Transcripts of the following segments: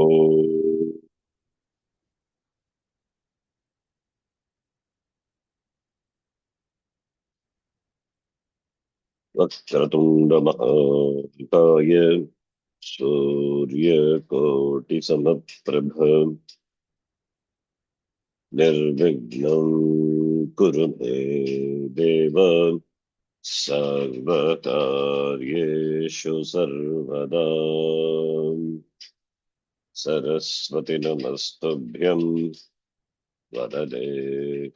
ॐ वक्रतुण्डमहाकाय सूर्यकोटिसमप्रभ निर्विघ्नं कुरु मे देव सर्वकार्येषु सर्वदा सरस्वति नमस्तुभ्यं वरदे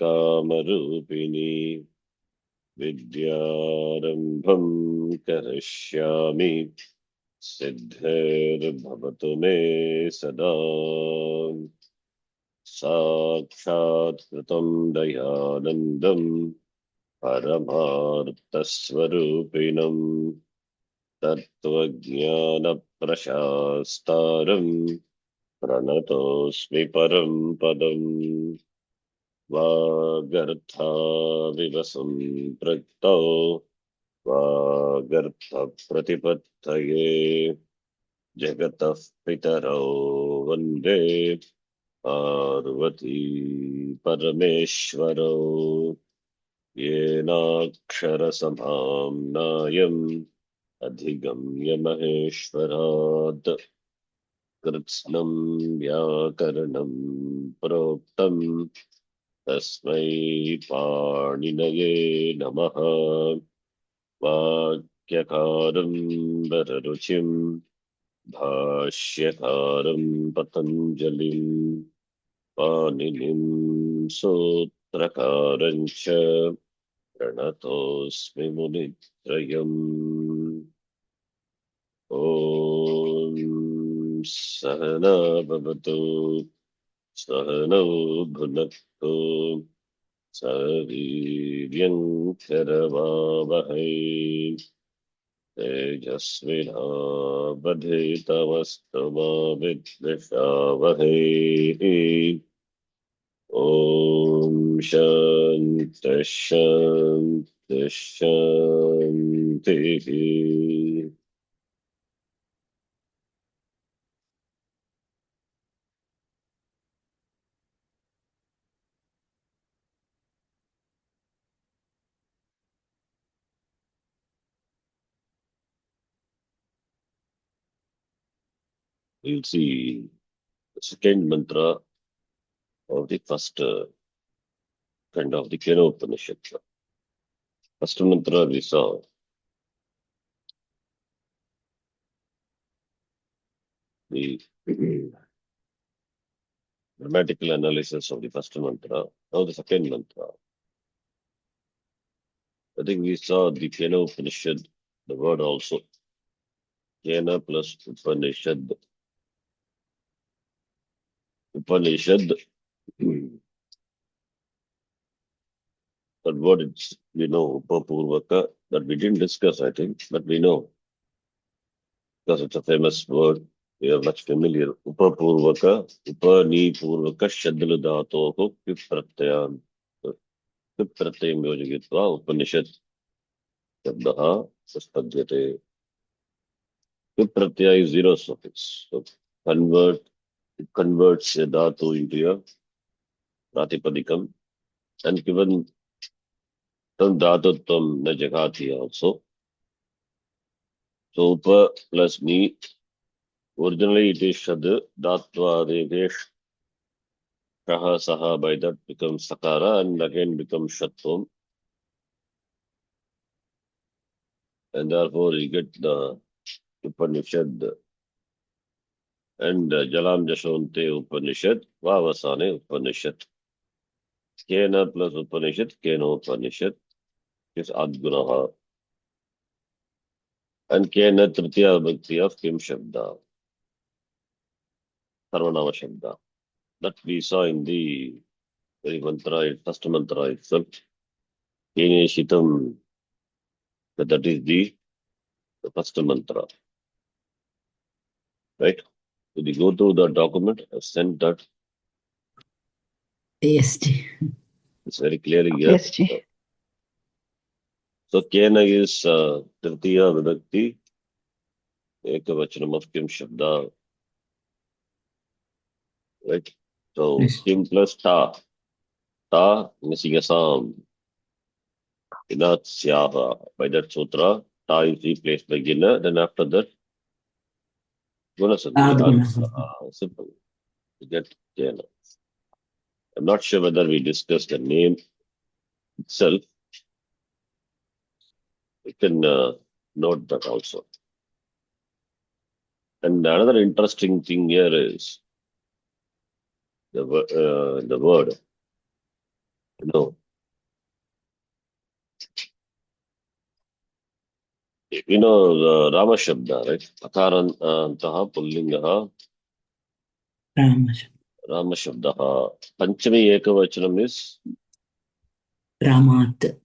कामरूपिणी विद्यारम्भं करिष्यामि सिद्धिर्भवतु मे सदा साक्षात् कृतं दयानन्दं परमार्थस्वरूपिणं तत्त्वज्ञानप्रशास्तारं प्रणतोऽस्मि परं पदम् वागर्थाविव सम्पृक्तौ वागर्थप्रतिपत्तये जगतः पितरौ वन्दे पार्वती परमेश्वरौ येनाक्षरसमाम्नायम् अधिगम्य महेश्वरात् कृत्स्नं व्याकरणं प्रोक्तम् तस्मै पाणिनये नमः वाक्यकारं वररुचिं भाष्यकारं पतञ्जलिं पाणिनिं सूत्रकारं च प्रणतोऽस्मि मुनित्रयम् ॐ सहना भवतु सहनौ भुनक्तु सह वीर्यं करवावहै तेजस्विनावधीतमस्तु मा विद्विषावहै ॐ शान्ति शान्ति शान्तिः We'll see the second mantra of the first kind of the Kena Upanishad. First mantra we saw the grammatical analysis of the first mantra. Now the second mantra. I think we saw the Kena Upanishad, the word also. Kena plus Upanishad. Upanishad. That word it's, we know, Upapurvaka, that we didn't discuss, I think, but we know because it's a famous word. We are much familiar. Upapurvaka, Upanipurvaka, Shadaludatoho, Pipratyam. Pipratyam Yojagitva, Upanishad, Shabdaha, Sastadyate. Pipratyaya is zero suffix. So it converts a dhatu into a pratipadikam and given tam dhatutvam na jagati also. So upa plus ni, originally it is shad, dhatva devesh shaha saha, by that becomes sakara and again becomes shatvam, and therefore you get the Upanishad and Jalam Jashonte Upanishad, Vavasane Upanishad. Kena plus Upanishad, Kena Upanishad is Adgunaha. And Kena Tritiya Bhakti of Kim Shabda, Sarvanama Shabda. That we saw in the very mantra, first mantra itself. Kene Shitam, that is the first mantra. Right? Did you go through the document? I sent that. Yes, ji. It's very clearly here. Yes, ji. So Kena is Tritiya Vibhakti, Ekavachanam of Kim Shabda. right? So Yes. Kim plus Ta. Ta missing a sound. Inat Syaha. By that sutra, Ta is replaced by Gina. Then after that, Gunasandhi. Adguna. Simple. You get Jena. I'm not sure whether we discussed the name itself. You can note that also. And another interesting thing here is the word, you know, the Rama Shabda, right? Akarantaha Pullingaha Ramash. Rama Shabdaha. Panchami Ekavachanam is Ramat.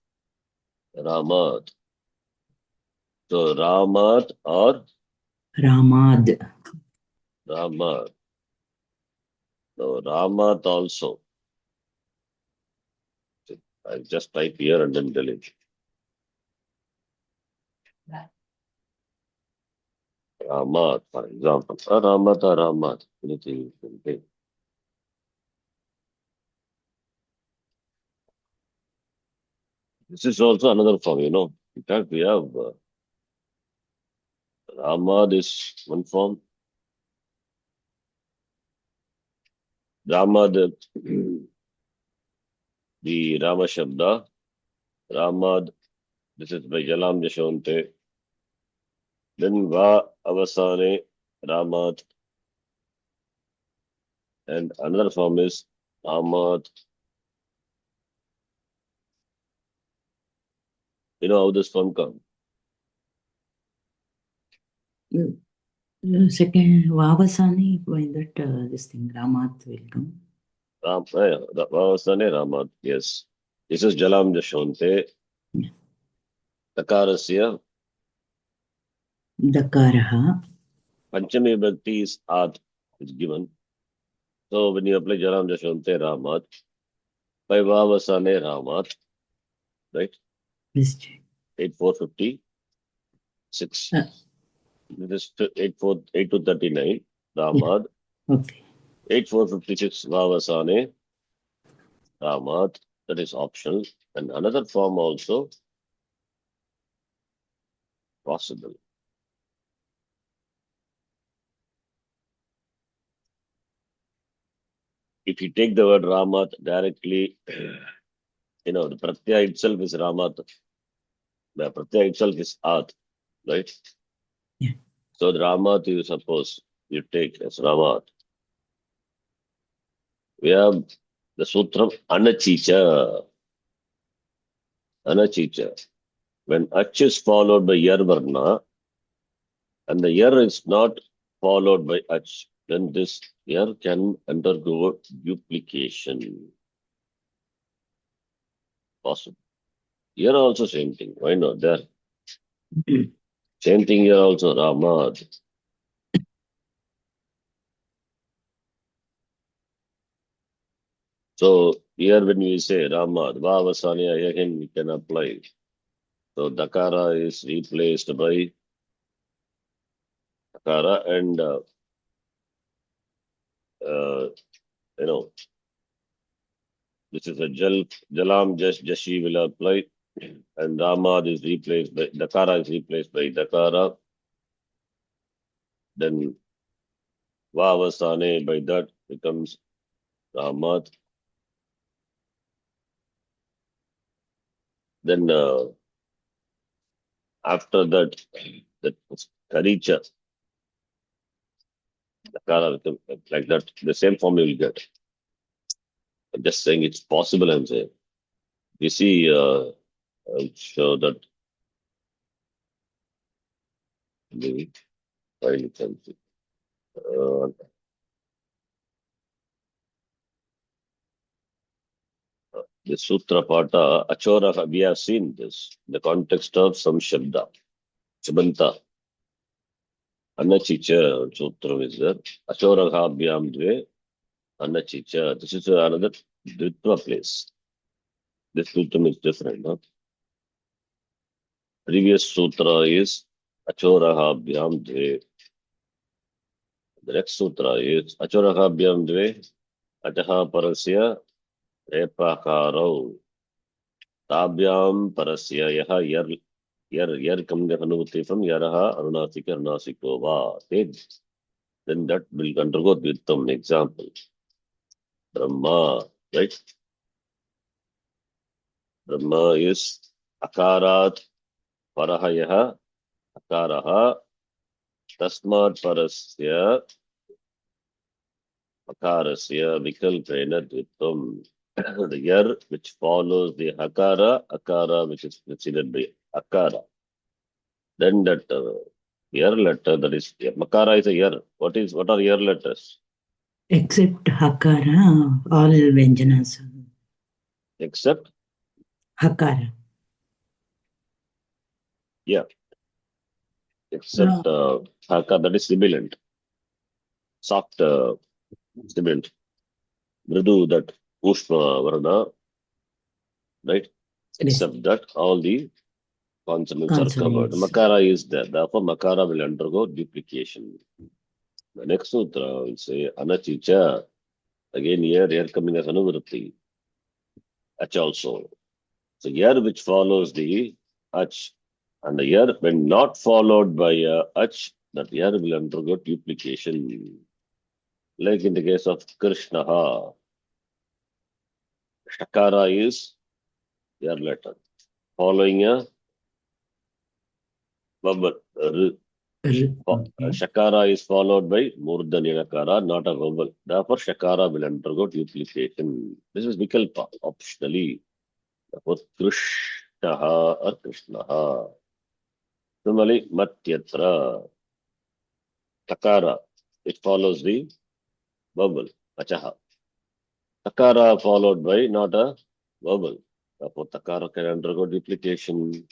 Ramat. So Ramat or Ramad. Ramat. No, Ramat also. I just type here and then delete. Ramat, for example. Ramat or Ramat. Anything you can take. This is also another form, In fact, we have Ramad is one form. Ramad, the Rama Shabda. Ramad, this is by Jalam Jashonte. Then Va Avasane Ramad. And another form is Ramad. You know how this form comes? Second, Vavasani, when that this thing, Ramat will come. Avasane Ramad, yes. This is Jalam Jashonte. Yeah. Takarasya. Dakaraha. Panchami Bhakti is Ad, is given. So when you apply Jalam Jashonte Ramad, by Vavasane Ramad, right? Yes. 8456. Uh, This is 8239 yeah. Ramad. Okay. 8456 Vavasane Ramad. That is optional. And another form also possible. If you take the word Ramat directly, the Pratyaya itself is Ramat. The Pratyaya itself is Ad, right? Yeah. So the Ramat you suppose you take as Ramat. We have the Sutram Anachicha. Anachicha. When Ach is followed by Yar Varna and the Yar is not followed by Ach, then this Yar can undergo duplication. Possible. Here also same thing. Why not? There. Same thing here also, Ramad. So here when we say Ramad, Vavasanya, again we can apply. So Dakara is replaced by Dakara and uh, you know this is a Jalam Jashi will apply and Ramad is replaced by Dakara is replaced by Dakara. Then Vavasane by that becomes Ramad. Then after that, that Karicha, Dakara becomes like that. The same form you will get. I'm just saying it's possible. I'm saying. You see, I'll show that the file you can see. The Sutra Pata, Achora, we have seen this in the context of some Shabda. Chabanta, Anachicha Sutra is there. Achora Bhyam Dve, Anachicha. This is another Dritva place. This Sutra is different. No? Previous Sutra is Achora Bhyam Dve. The next sutra is Achorahabhyam Dve Ataha Parasya Repakaro Tabhyam Parasya Yaha Yar coming Hanuti from Yaraha Arunasika Arunasiko. Then that will undergo with some example. Brahma, right? Brahma is Akarat Parahayaha Akaraha Tasmat Parasya Akarasya Vikalpena Dvitam. The yar which follows the akara which is preceded by akara. Then that yar letter, that is makara is a yar. What are yar letters? Except Hakara, all Vyanjanas. Except Hakara. yeah, except haka, that is sibilant, soft sibilant, mridu, that ushma varna, right? Yes, Except that all the consonants are covered. consonants. Makara is there. Therefore, makara will undergo duplication. The next sutra will say anachicha. Again, here they are coming as anuvritti. Ach also. So here which follows the ach, and here when not followed by ach, that here will undergo duplication. Like in the case of Krishna, Shakara is here letter. Following a vowel. Okay. Shakara is followed by Murdhanyanakara, not a vowel. Therefore, Shakara will undergo duplication. This is Vikalpa, optionally. Therefore, Krishnaha or Krishnaha. Similarly, Matyatra, Takara, it follows the vowel, Achaha. Takara followed by not a vowel. Therefore, Takara can undergo duplication.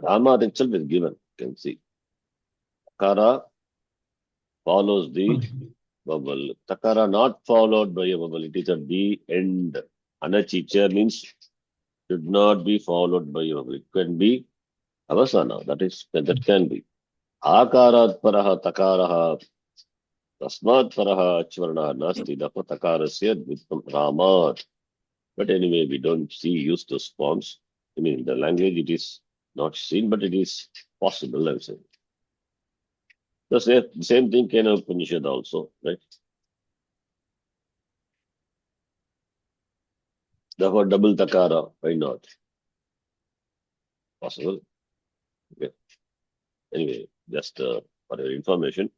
Rama itself is given, you can see. Takara follows the vowel. Takara not followed by a vowel. It is at the end. Anachicha means should not be followed by a vowel. It can be avasana. That can be. Akarat paraha takaraha tasmat paraha achvarna nasti. Therefore, takarasya dvitam ramat. But anyway, we don't see use those forms. I mean, in the language it is not seen, but it is possible, I would say. The same thing can have Upanishad also, right? Therefore, double takara, why not? Possible. Okay. Anyway, just for your information,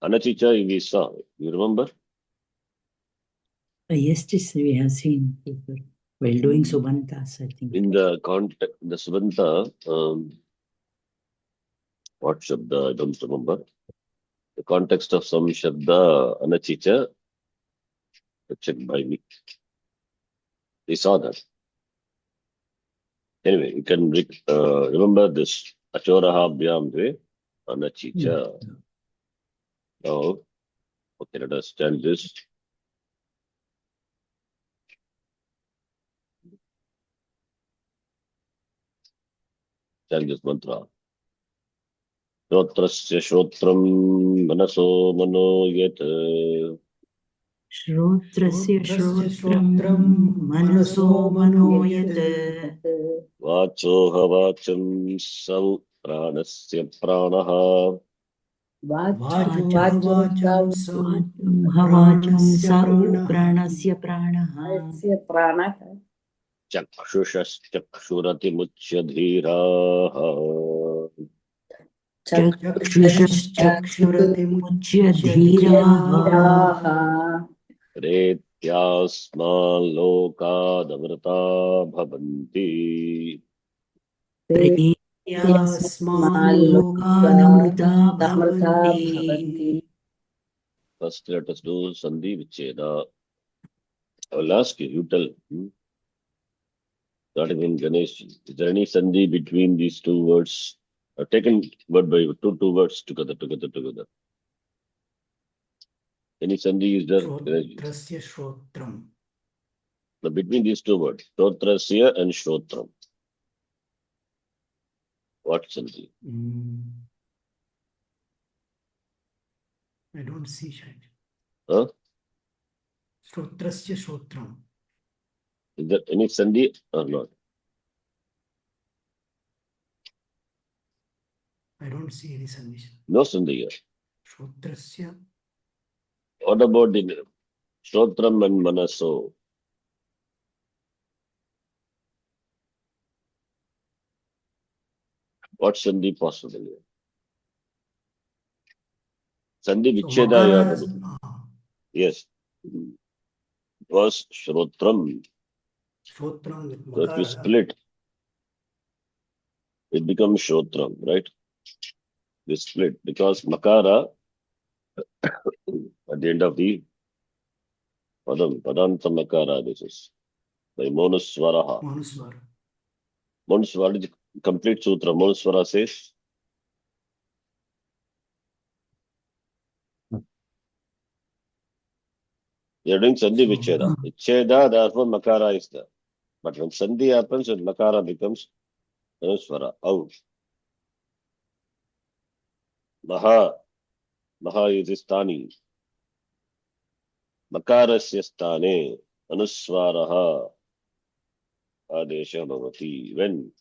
Anachicha we saw. You remember? Yes, we have seen people while doing Subantas, I think. In the context, the Suvanta, what Shabda, I don't remember. The context of some Shabda, Anachicha, checked by me. We saw that. Anyway, you can remember this. Achoraha Bhyamve Anachicha. Now, okay, let us stand this. Stand this mantra. Shrotrasya Shrotram Manaso Mano Yet Shrotrasya Shrotram Manaso Mano Yat Vachoha Vacham Sav Pranasya Pranaha वाचोहवाचं सौ Vacham Havacham प्राणस्य Sau प्राणः Pranasya Pranaha Chakshurati Muchya Dhiraha Chakshushaschakshuratimucya चक्षुश्चक्षुरतिमुच्य Dhiraha धीराः Pretyasma Lokadamrita Bhavanti Pretyasmallokanamrita तमृता bhavanti. भवन्ति First let us do Sandhi Vicheda. I will ask you, you tell. Starting in Ganesh, is there any Sandhi between these two words? Taken word by two words together. Any Sandhi is there? श्रोत्रस्य श्रोत्रम् Now, between these two words, Shrotrasya and Shrotram. What Sandhi? I don't see Shahid. Huh? Shrotrasya Shrotram. Is there any Sandhi or not? I don't see any Sandhi. No Sandhi here. Shrotrasya. What about the Shrotram and Manaso? What Sandhi possible here? Sandhi So Vicheda Makara. Yadanu. Yes. It was Shrotram. Shrotram with So if you Makara. split, it becomes Shrotram, right? You split because Makara at the end of the Padam, Padanta Makara, this is by Monuswaraha. Manuswara. Monuswara is the complete sutra. Monuswara says, you are doing Sandhi So, Vicheda. Vicheda, therefore Makara is there. But when Sandhi happens, then Makara becomes Manuswara, out. Maha, Maha is Stani. Makarasya Stane, Anuswaraha, Adesha Bhavati. When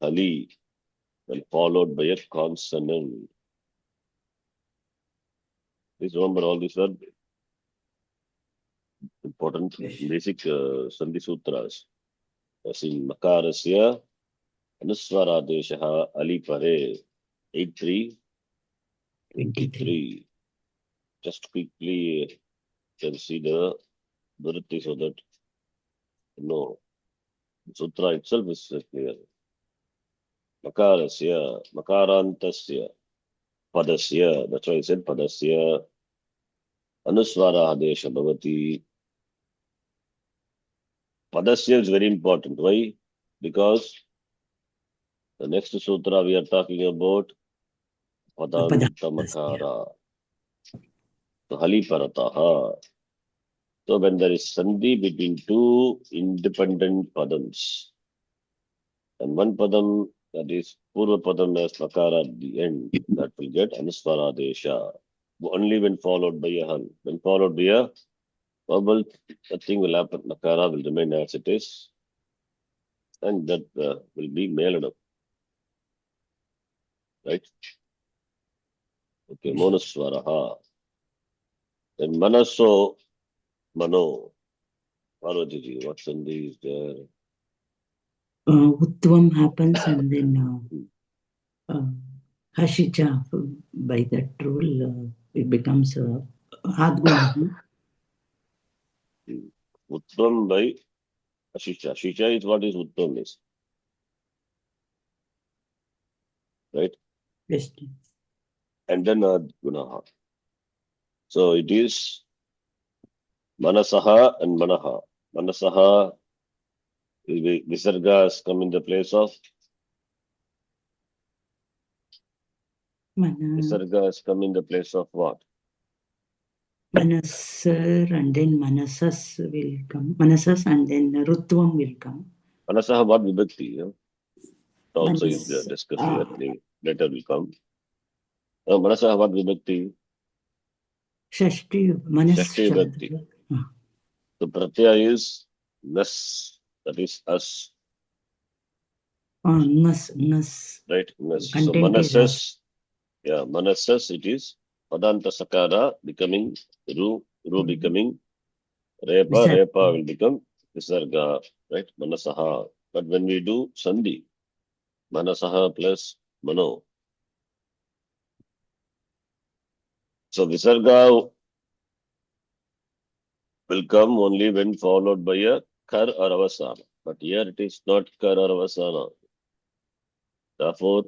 Hali, when followed by a consonant. Please remember all these are important yes. basic Sandhi Sutras. As in Makarasya, Anuswara Deshaha, Ali Pare, 8323. Just quickly can see the Bharati so that you know Sutra itself is clear. Makarasya, Makarantasya, Padasya, that's why I said Padasya, Anuswara Adesha Bhavati. Padasya is very important. Why? Because the next sutra we are talking about Padanta Makara. So Hali Parataha. So when there is Sandhi between two independent Padams, and one Padam that is Purva Padam as Makara at the end, that will get Anuswara Desha. Only when followed by a Hal. When followed by a vowel, nothing will happen. Makara will remain as it is, and that will be Melanam. Right? Okay, Monaswaraha. Then Manaso, Mano. Parvati, what Sandhi is there? Uttvam happens and then Hashija, by that rule, it becomes Adguna. Uttam by Ashisha. Ashisha is what is Uttam is. Right? Yes. And then Adgunaha. So it is Manasaha and Manaha. Manasaha will be Visargas come in the place of Visargas come in the place of what? Manasar and then Manasas will come. Manasas and then Rutvam will come. Manasaha what Vibhakti? Yeah? Also is Manas, discussed here. Later will come. Manasaha what Vibhakti? Shashti, Manas Shashti Vibhakti. Shabda. So Pratyaya is Nas, that is us. Nas, Nas. Right? Nas. So Content is us. Manasas, yeah, Manasas it is Padanta Sakara becoming Ru, Ru becoming Repa, Visarga. Repa will become Visarga, right? Manasaha. But when we do Sandhi, Manasaha plus Mano. So Visarga will come only when followed by a Kar or Avasana. But here it is not Kar or Avasana. Therefore,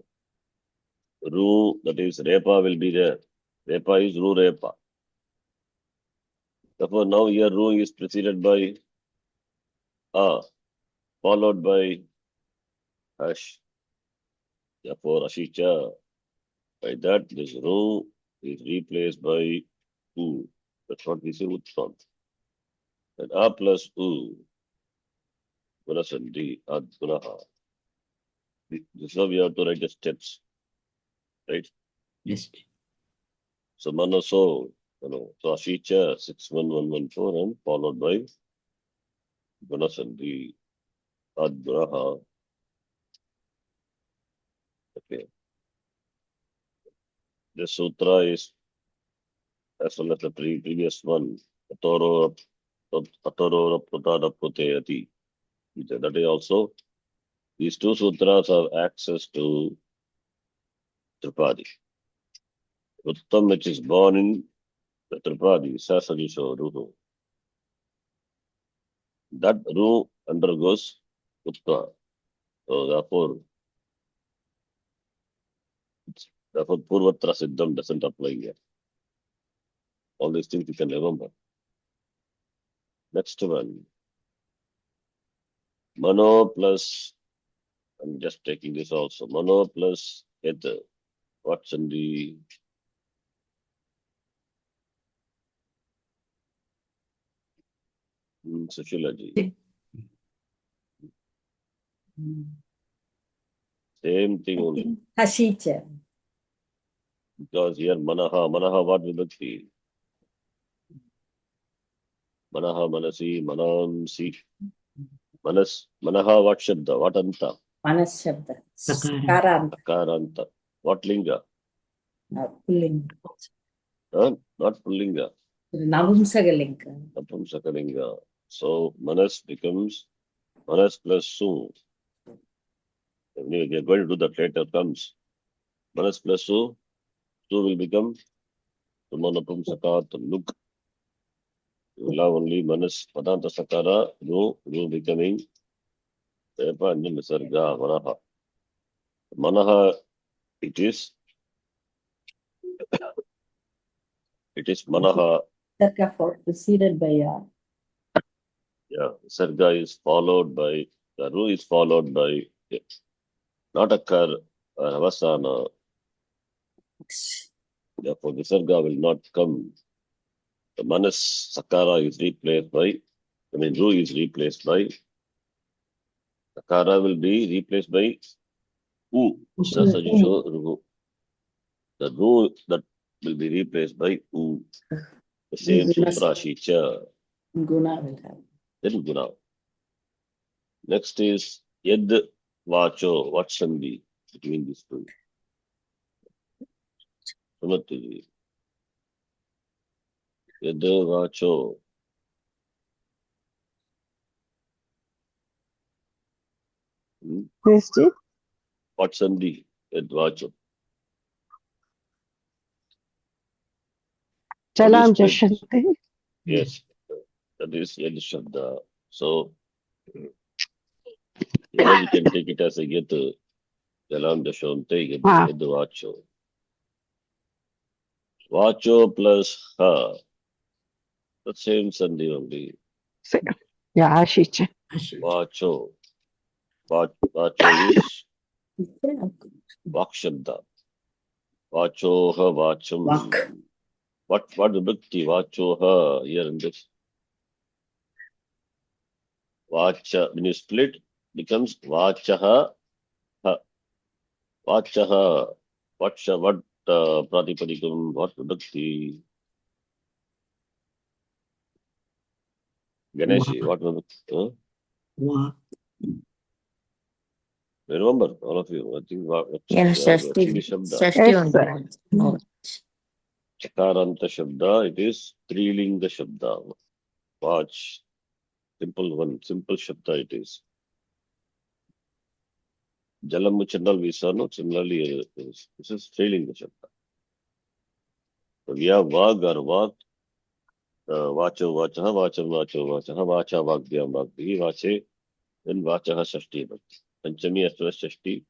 Ru, that is Repa will be there. Repa is Ru Repa. Therefore, now here Ru is preceded by A, followed by Ash. Therefore, Ashicha. By that, this Ru is replaced by U. That's what we say Uttam. And A plus U, Gunasandhi, Adgunaha. This is how we have to write the steps, right? Yes. So Manaso, so Ashicha 61114 and followed by Gunasandhi Adgraha. Okay. This sutra is as well as the previous one. Atoro Putadaputeyati. That is also, these two sutras have access to Tripadi. Uttam, which is born in the Tripadi, Sasajisho Ruhu. That Ru undergoes Utta. So therefore Purvatra Siddham doesn't apply here. All these things you can remember. Next one. Mano plus, I'm just taking this also. Mano plus Yet. What's in the sociology? Same thing only. Hashicha. Because here Manaha what vibhakti? Manaha, Manasi, Manamsi. Manaha what Shabda? What Anta? Manas Shabda. Sakara. Karanta. Akaranta. What Linga? Pulling. Not Pullinga. Navumsagalinga. Napumsakalinga. So Manas becomes Manas plus Su. We are going to do that later comes. Manas plus Su. Su will become Sumanapumsakat. Look. You will have only Manas Padanta Sakara. Ru becoming Tepa and then Nisarga. Manaha. Manaha, it is Manaha. Sarka preceded by Yeah, Sarga is followed by, the Ru is followed by, not a Kar, Havasana. Therefore, the Sarga will not come. The Manas Sakara is replaced by, Ru is replaced by, Sakara will be replaced by U. Sasajisho Ru. The Ru that will be replaced by U. The same Sutra Shicha. Guna will have. Then Guna. Next is Yed Vacho. What Sandhi between these two? Sumati. Yed Vacho. Question. What Sandhi? Yed Vacho. Chalam What is Jashanti. Yes, that is Yed Shabda. So, either we can take it as a Yed Jalam Dashonte, Yed Vacho. Vacho plus Ha. The same Sandhi only. Yeah, Ashicha. Vacho. Vacho is Vakshabda. Vachoha Vacham. Vak. What vibhakti? Vachoha here in this. Vacha, when you split, becomes Vachaha. Ha. Vachaha. What Pratipadikam? What vibhakti? Ganeshi, what vibhakti? Huh? Wa. Remember, all of you. I think Yes, Shashti Shabda. Yes, sir. No. Chakaranta Shabda, it is Trilinga Shabda. Watch. Simple one. Simple Shabda it is. Jalam Muchandal we saw, no? Similarly, this is Trilinga Shabda. So we have Vag or Vak. Vacho, Vachaha, Vacham, Vacho, Vachaha, Vacha, Vagdyam, Vagdi, Vache, then Vachaha Shashti Bhakti. Panchami as well as Shashti.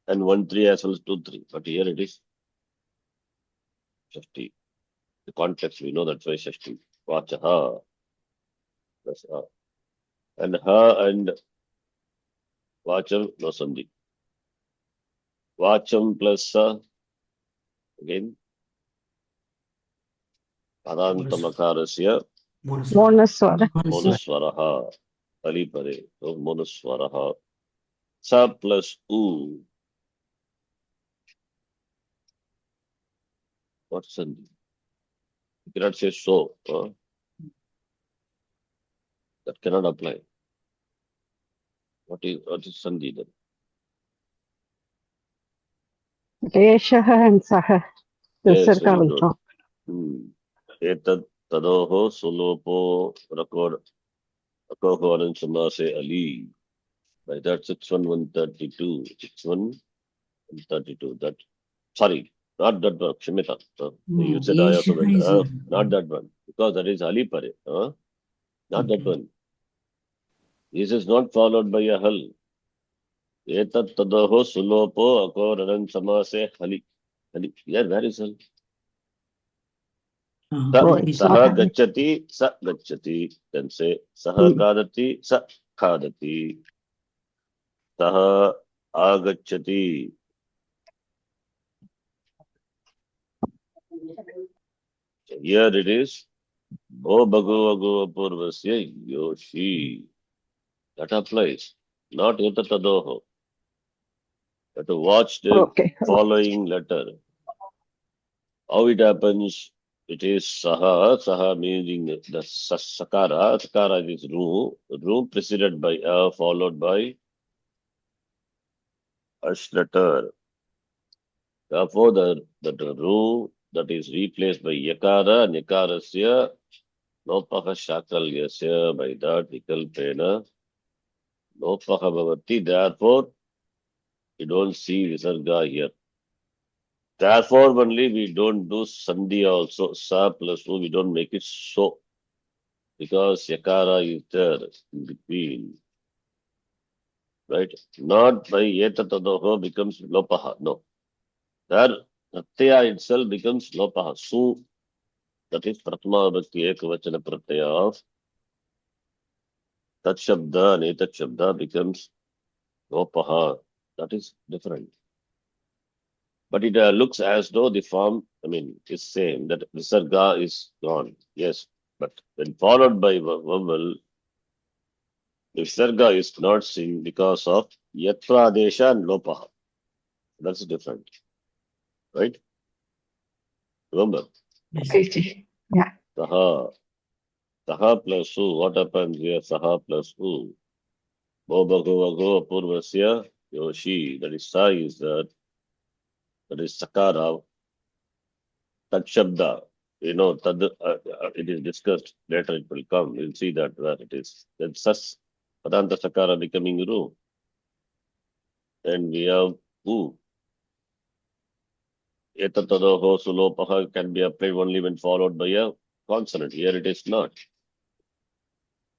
And 1-3 as well as 2-3. But here it is Shashti. The context we know that's why Shashti. Vachaha plus Ha. And Ha and Vacham no Sandhi. Vacham plus Sa again. Adantamakharasya Monaswara. Monuswaraha. Alipare. So Monuswaraha. Sa plus U. What sandhi? You cannot say so. That cannot apply. What is sandhi then? Deshah and Sah. Yes, Visarga very will good. drop. Etad tadoho sulopo akoho anansamase ali. By that 61132. 61132. That sorry, not that one. Kshimita. You said I also went. Not that one. Because that is Ali Pare. Not that one. This is not followed by a hal. Etat tadoho sulopo akor anansamase ali. Ali. Yeah, where is hal? Saha gacchati, sa gacchati. Then say saha kadati, sa kadati. Saha agacchati. Here it is. O Bhagavago Purvasya Yoshi. That applies. Not Yatatadoho. You have to watch the Okay. following letter. How it happens? It is Saha. Saha meaning the Sakara. Sakara is Ru. Ru preceded by A followed by Ash letter. Therefore, the Ru that is replaced by Yakara and Yakarasya Lopaha Shakalyasya by that Vikalpena Lopaha Bhavati. Therefore, you don't see Visarga here. Therefore, only we don't do Sandhi also. Sa plus U, we don't make it so. Because Yakara is there in between. Right? Not by Yetatadoho becomes Lopaha. No. There, Pratyaya itself becomes Lopaha. Su, that is Pratma Bhakti Ekavachana Pratyaya of Tat Shabda and Etat Shabda becomes Lopaha. That is different. But it looks as though the form, is same, that Visarga is gone. Yes. But when followed by vowel, the Visarga is not seen because of Yatra Desha and Lopaha. That's different. Right? Remember, Okay. Yeah. Saha. Saha plus U. What happens here? Saha plus U. Bo Bhagavago Purvasya Yoshi. That is Sa is that. That is Sakara. Tat Shabda. It is discussed later. It will come. We'll see that where it is. Then Sas, Padanta Sakara becoming Ru. Then we have U. Etatadoho Sulopaha can be applied only when followed by a consonant. Here it is not.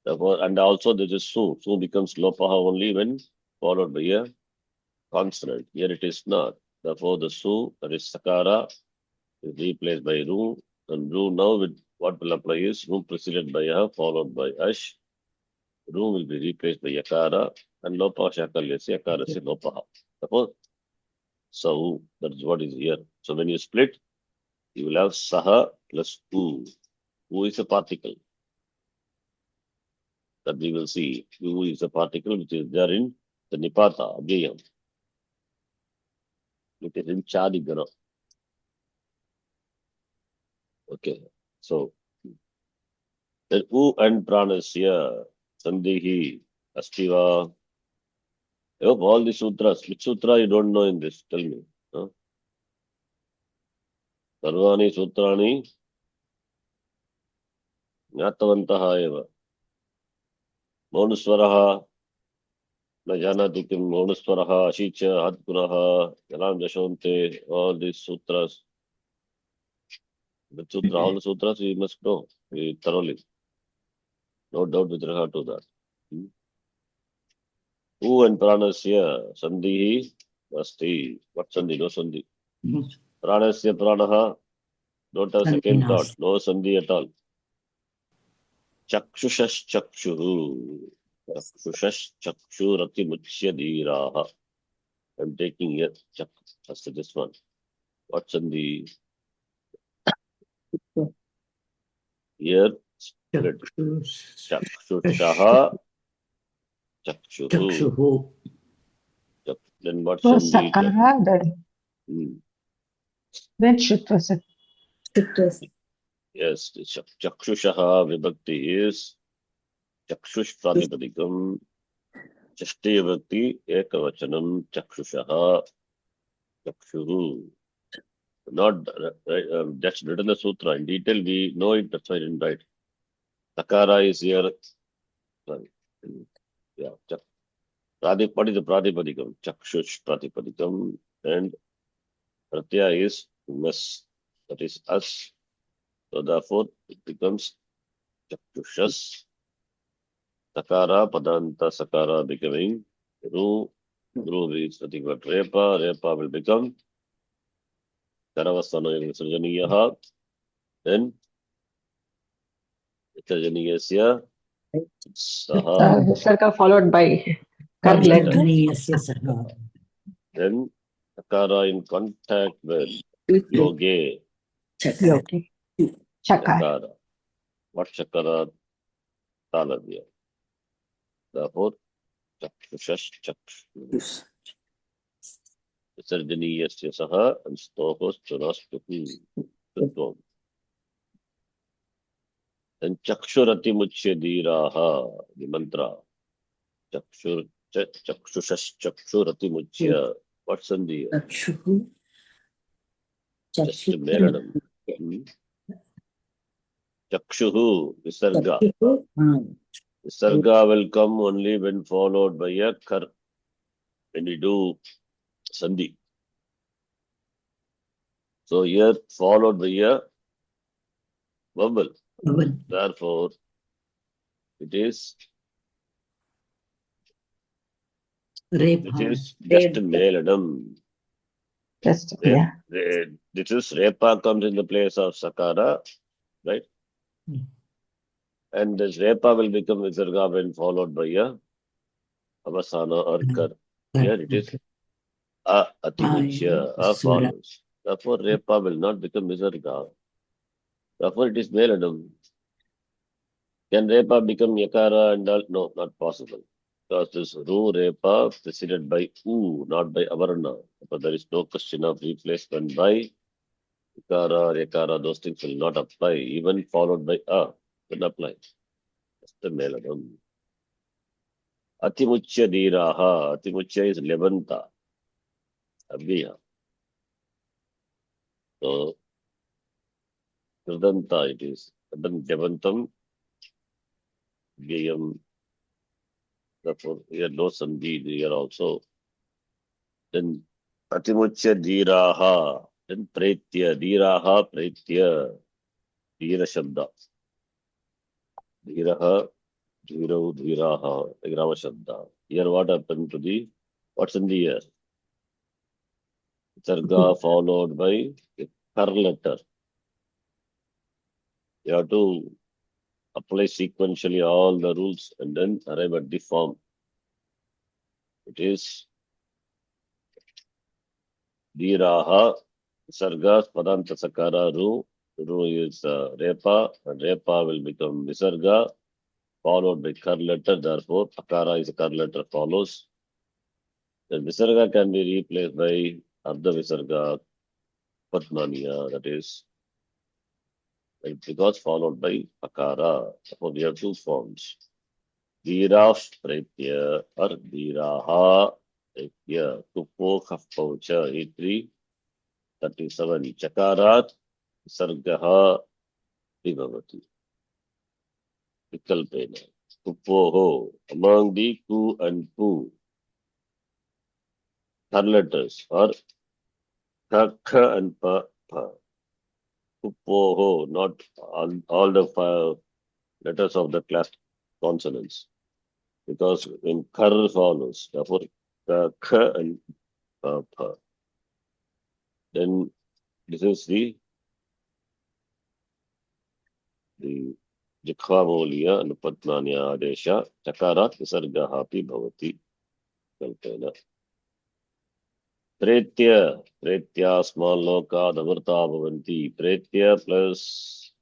Therefore, and also this is Su. Su becomes Lopaha only when followed by a consonant. Here it is not. Therefore, the Su, that is Sakara, is replaced by Ru. And Ru now with what will apply is Ru preceded by A followed by Ash. Ru will be replaced by Yakara and Lopaha Shakalyasya Yakara se Lopaha. Suppose so that is what is here. So when you split, you will have Saha plus U. U is a particle that we will see. U is a particle which is there in the Nipata, Abhyayam. It is in Chadigana. Okay. So then U and Pranasya, Sandhihi, Astiva. I hope all the sutras. Which sutra you don't know in this? Tell me. Huh? Sarvani Sutrani ज्ञातवन्तः एव मौनस्वरः न जानाति किं मौनस्वरः अशीच हत्पुनः जलां दशोन्ते all these sutras all the sutras we must know thoroughly, no doubt with regard to that. U and pranasya sandhi asti. What sandhi? No sandhi. Pranasya pranaha, don't have second thought, no sandhi at all. Chakshushas chakshuhu. Chakshushas chakshurati muchya dhiraha. I'm taking here chak. That's this one. What's in the here? Split. Chakshushaha chakshuhu. Then what's So in the Sakara, then Shutvasa. Chakras. Yes, Chakshushaha vibhakti is Chakshush Pratipadikam. Chashti vibhakti ekavachanam Chakshushaha Chakshuhu. Not that's written in the sutra. In detail, we know it. That's why I didn't write. Takara is here. Sorry. Yeah. What is the Pratipadikam? Chakshush Pratipadikam. And Pratyaya is mes. That is us. So therefore, it becomes Chakshushas. Takara, Padanta, Sakara becoming Ru. Ru is nothing but Repa. Repa will become Karavasana Visarjaniyaha. Then Visarjaniyasya Saha. Visarga followed by kar Kar letter. letter. Dhaniyasya saha. Then Sakara in contact with Yogi. Yoge. Chakra. Yogi. Chakar. Chakara. What Chakara? Talavya. Therefore, Chakshushas Chakshu. Visarjaniyasya Saha and Stohos Churastuhu. Tutvam. And Chakshurati Muchyadiraha, the mantra. Chakshushash Chakshurati Muchya. What's in the Chakshuhu. just Melanam? Chakshuhu, Visarga. Chakshuhu. Visarga will come only when followed by a kar. When we do Sandhi. So here followed by a vowel. Therefore, it is just Melanam. Just, yeah. This is Repa comes in the place of Sakara, right? And this Repa will become Visarga when followed by a Avasana or Kar. Here it is Atimuchya, follows. Therefore, Repa will not become Visarga. Therefore, it is Melanam. Can Repa become Yakara and all? No, not possible. Because this Ru Repa preceded by U, not by Avarna. But there is no question of replacement by Yakara, Yakara, those things will not apply. Even followed by A will apply. That's the Melanam. Atimuchya Diraha. Atimuchya is Levanta. Abhiya. So, Kridanta it is. Then Devantam, Gayam. Therefore, here no Sandhi here also. Then Atimuchya Diraha. Then Pretya. Diraha, Pretya. Dira Shabda. Diraha, Dhiro, Dhiraha. Grama Shabda. Here what happened to the, what's in the air? Sarga followed by a kar letter. You have to apply sequentially all the rules and then arrive at the form. It is Diraha, Sarga, Padanta Sakara, Ru. Ru is Repa, and Repa will become Visarga, followed by kar letter. Therefore, Akara is a kar letter follows. Then Visarga can be replaced by Ardha Visarga, Patmaniya, that is, because followed by Akara. Therefore, we have two forms. Dhiraf Pretya or Dhiraha Pretya. Tupo Khafpaucha, E3, 37. Chakarat Sargaha Vibhavati. Vikalpena. Tupoho. Among the Ku and Pu, third letters are Kha and Pa. Tupoho, not all the 5 letters of the class consonants. Because when Kar follows, therefore Kha and Pa. Then this is the Jikhvamoliya and Padmanya Adesha. Chakarat Visargaha Pi Bhavati. Kalpena. Pretya, small loka, davarta bhavanti. Pretya plus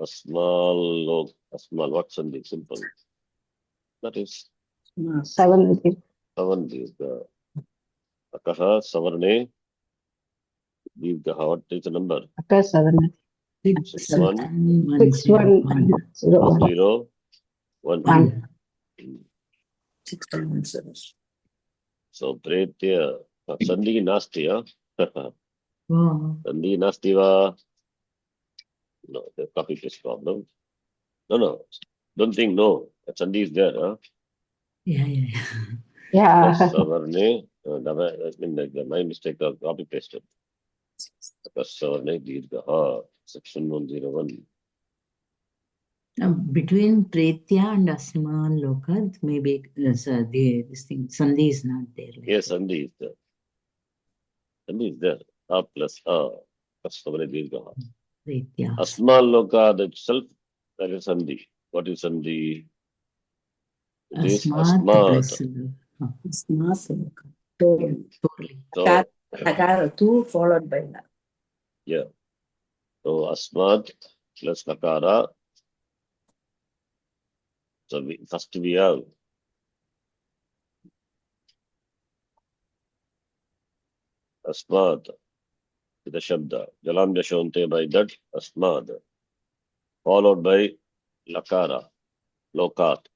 a small, what's something simple? That is 7. Savanti. Akaha, Savarne, Dirghaha. What is the number? Akka Savanati. 61101. 61101. 001. One. 6110. So Pretya. Sandhi nasti, huh? Wow. Sandhi nasti va. No, the copy paste problem. No. Don't think no. Sandhi is there, huh? Yeah. Yeah. Savarne. I mean, my mistake of copy pasted. Savarne Dirghaha. Section 101. Between Pretya and Asma Loka, maybe this thing, Sandhi is not there. Like Yes, Sandhi is there. Sandhi is there. A plus A. Savarne Dirghaha. Pretya. Asma Loka itself, that is Sandhi. What is Sandhi? It is Asmat Asmat. plus It's not Loka. So, totally. So, Lakara 2 followed by La. yeah. So Asmat plus Lakara. So first we have Asmat with the Shabda. Jalam Jashonte by that Asmat. Followed by Lakara. Lokat.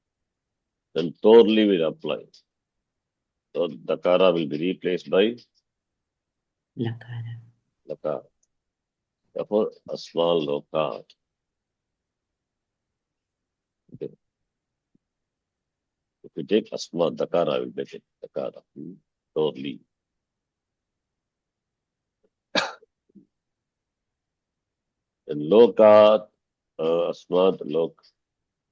Then Torli will apply. So Dakara will be replaced by Lakara. Lakara. Therefore, Asma Lokat. Okay. If you take Asma, Dakara will make it. Dakara. Torli. Then Lokat, Asmat,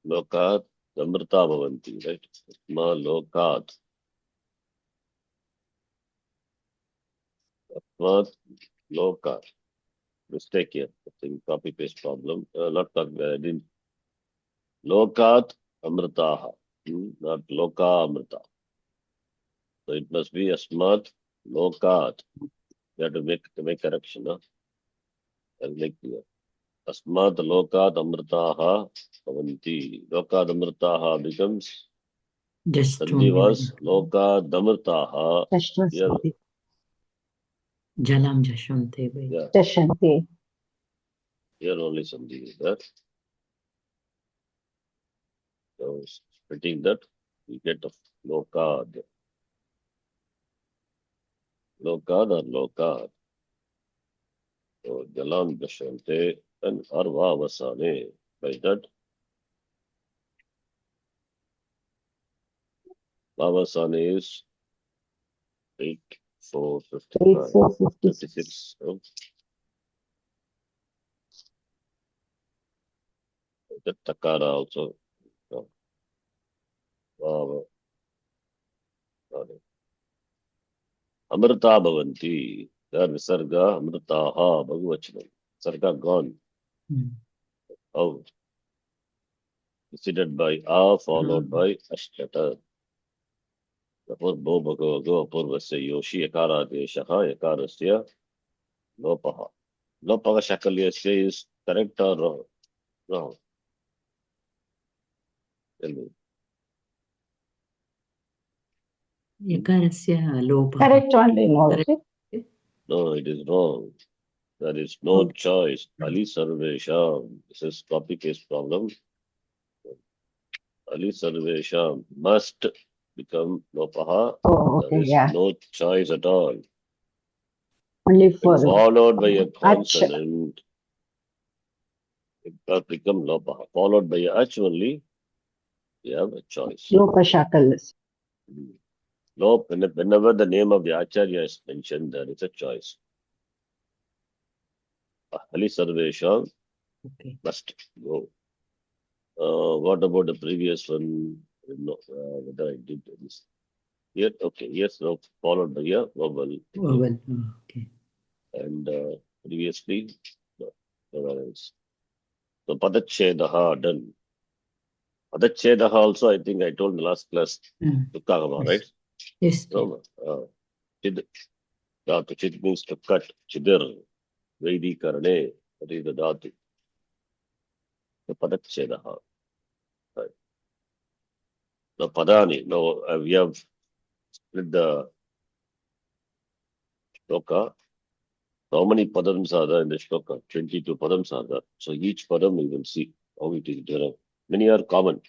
Lokat, Amrita Bhavanti, right? Asma Lokat. Asmat Lokat. Mistake here. I think copy paste problem. Not copy, I didn't. Lokat Amritaha. Not Loka Amrita. So it must be Asmat Lokat. You have to make correction. Huh? I'll make clear. Asmat Lokat Amritaha Bhavanti. Lokat Amritaha becomes Just Sandhi only was one. Loka Damrtaha. Here, Dashnasati. Jalam Jashante by. yeah, Dashanti. here only Sandhi is there. So splitting that, we get a Lokad. Lokad or Lokad. So Jalam Jashante and Arva Vasane. By that, Vavasane is 8, 4, 55, 8456. 56. So the Takara also. Vava. Amrita Bhavanti. There Visarga Amritaha Bhagavachanam. Sarga gone. Out. Preceded by A followed by Ashtata. Therefore, Bo Bhagavago Apurvasya Yoshi Yakara Deshaha Yakarasya Lopaha. Lopaha Shakalyasya is correct or wrong? Wrong. Tell me. Yakarasya Lopa. Correct only, no. Correct. No, it is wrong. There is no choice. Ali Sarvesha. This is copy case problem. Ali Sarvesha must become Lopaha. Oh, There okay, is yeah. no choice at all. Only When for followed by a Ach. consonant, it does become Lopaha. Followed by a H only, you have a choice. Lopashakalas. Whenever the name of the Acharya is mentioned, there is a choice. Ali Sarvesha Okay. must go. What about the previous one? No, whether I did this. Here, okay, yes, no, followed by a vowel. Oh, well, okay. And previously, no, nowhere else. So Padachedaha done. Padachedaha also, I think I told in the last class, Dukkagama, Yes. right? Yes. No, Chid. Dhatu. Chid means to cut. Chidir. Vaidi Karane. That is the Dhatu. The Padachedaha. Right. The Padani. No, we have split the Loka. How many padams are there in the shloka? 22 padams are there. So each padam we will see how it is derived. Many are common.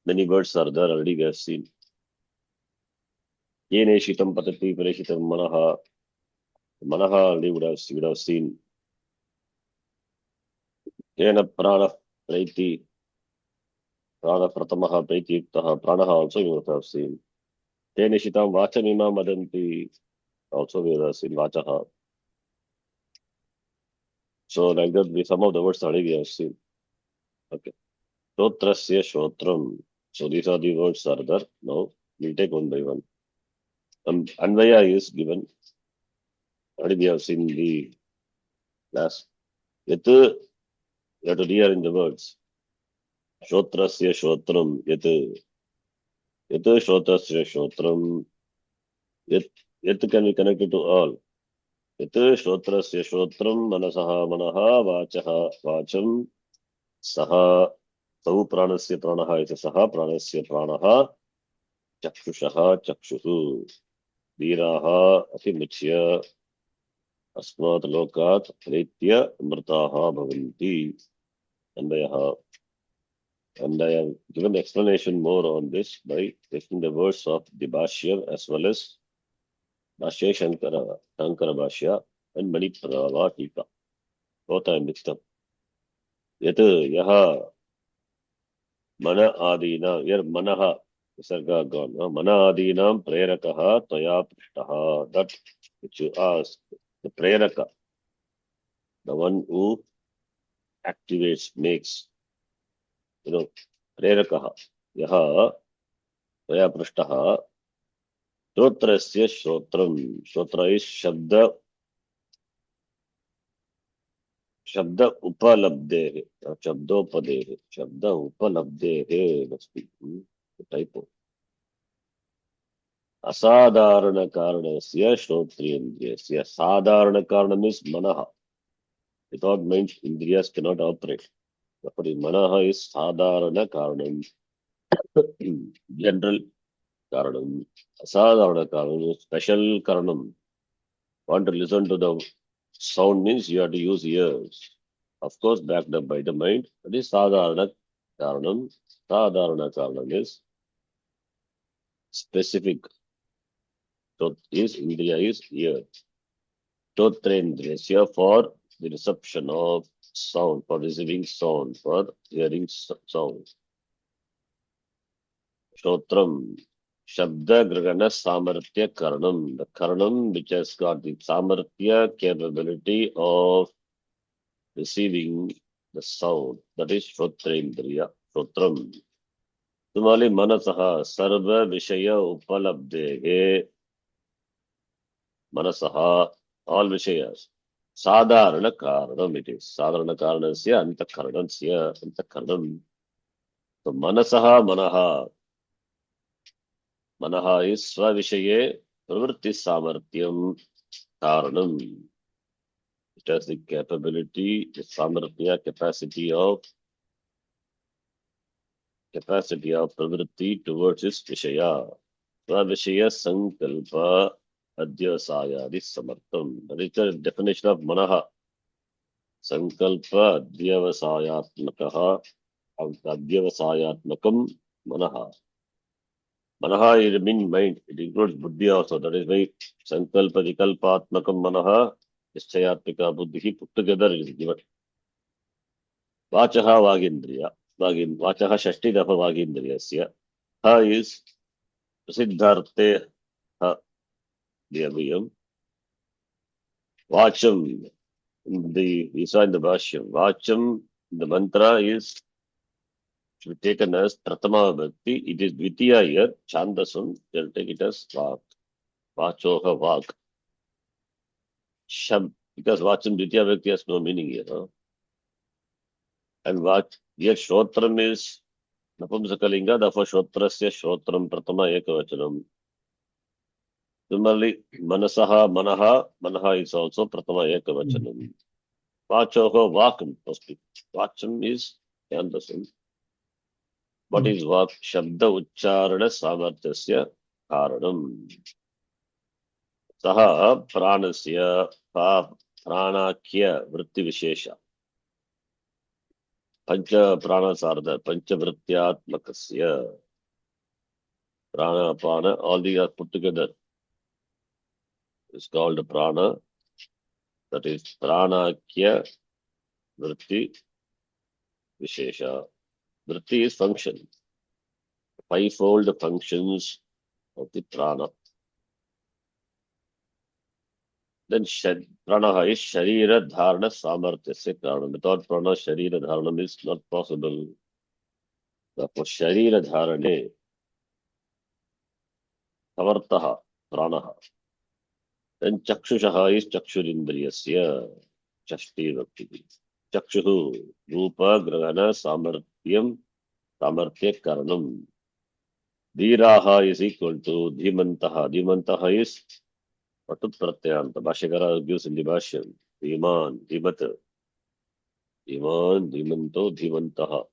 Many words are there already we have seen. Yene shitam patati pareshitam manaha. Manaha already would have seen. Yena prana praiti. Prana pratamaha praiti yuktaha. Pranaha also you would have seen. Yene shitam vachanima madanti. Also we would have seen vachaha. So like that, some of the words already we have seen. Okay. Shotrasya shotram. So these are the words are there. Now we'll take one by one. Anvaya is given. Already we have seen the class. Yet you have to rearrange the words. Shotrasya shotram. Yet shotrasya shotram. Yet can be connected to all. Yet shotrasya shotram manasaha manaha vachaha vacham saha sau pranasya pranaha iti saha pranasya pranaha chakshushaha chakshuhu dhiraha apimuchya अस्मात् लोकात् प्रेत्य अमृताः भवन्ति. Anvayaha. And I have given the explanation more on this by taking the words of the Bhashya as well as Bhashya Shankara Bhashya and Maniprava Tika. Both are mixed up. Yat yaha mana adina, here manaha, visarga gone. Mana adinam prerakaha toya prishtaha. That which you ask, the preraka, the one who activates, makes, प्रेरकः यः त्वया पृष्टः श्रोत्रस्य श्रोत्रं. श्रोत्र is शब्द उपलब्धेः शब्दोपदेः शब्द उपलब्धेः must be typo. असाधारण कारणस्य श्रोत्रेन्द्रियस्य. साधारण कारणं means मनः. Without mind indriyas cannot operate. Therefore मनः is साधारण कारणं. General karanam. Asadharana karanam is special karanam. Want to listen to the sound means you have to use ears. Of course, backed up by the mind. That is sadharana karanam. Sadharana karanam is specific. So is indriya is ear. Totrendriyasya for the reception of sound, for receiving sound, for hearing sound. Shotram. Shabda Gragana Samarthya Karanam. The Karanam which has got the Samarthya capability of receiving the sound. That is Shotrendriya. Shotram. Similarly, Manasaha Sarva Vishaya Upalabdehe. Manasaha, all Vishayas. Sadharana Karanam it is. Sadharana Karanasya Antakaranasya Antakaranam. So Manasaha Manaha. Manaha is Swavishaye Pravritti Samarthyam Karanam. It has the capability, the Samarthya capacity of pravritti towards its Vishaya. Svavishaya Sankalpa Adhyasayadi Samartham. That is the definition of Manaha. Sankalpa Adhyavasayatmakaha Adhyavasayatmakam Manaha. Manaha is mean mind. It includes buddhi also. That is why Sankalpa Vikalpatmakam Manaha Nischayatmika buddhi put together is given. Vachaha Vagindriya. Vachaha Shashti Dafa Vagindriyasya. Ha is Siddharte Ha Devayam. Vacham. We saw in the Bhashyam. Vacham, the mantra is should be taken as Pratama Bhakti. It is Dvitiya here, Chandasam. They'll take it as Vak. Vachoha Vak. Shab. Because Vacham Dvitiya Bhakti has no meaning here. Huh? And Vach, here Shrotram is Napumsakalinga, therefore Shrotrasya Shrotram Pratama Ekavachanam. Similarly, Manasaha Manaha is also Pratama Ekavachanam. Vachoha Vakam must be. Vacham is Chandasam. What is Vak? Shabda Ucharana Samarthasya Karanam. Saha pranasya pranakya vritti vishesha. Pancha pranasarda pancha vrityatmakasya. Prana, prana, all these are put together. It's called prana. That is pranakya vritti vishesha. Vritti is function. Fivefold functions of the prana. Then prana is sharira dharana samarthya karanam. Without prana, sharira dharanam is not possible. Therefore, sharira dharane samartha prana. Then chakshushaha is chakshurindriyasya chashti vakti. Chakshuhu rupa grahana samarthyam samarthya karanam. Dhiraha is equal to dhimantaha. Dhimantaha is patut pratyanta. Bhashyakara gives in the Bhashyam. Dhiman, dhimata. Dhiman, dhimanto, dhimantaha.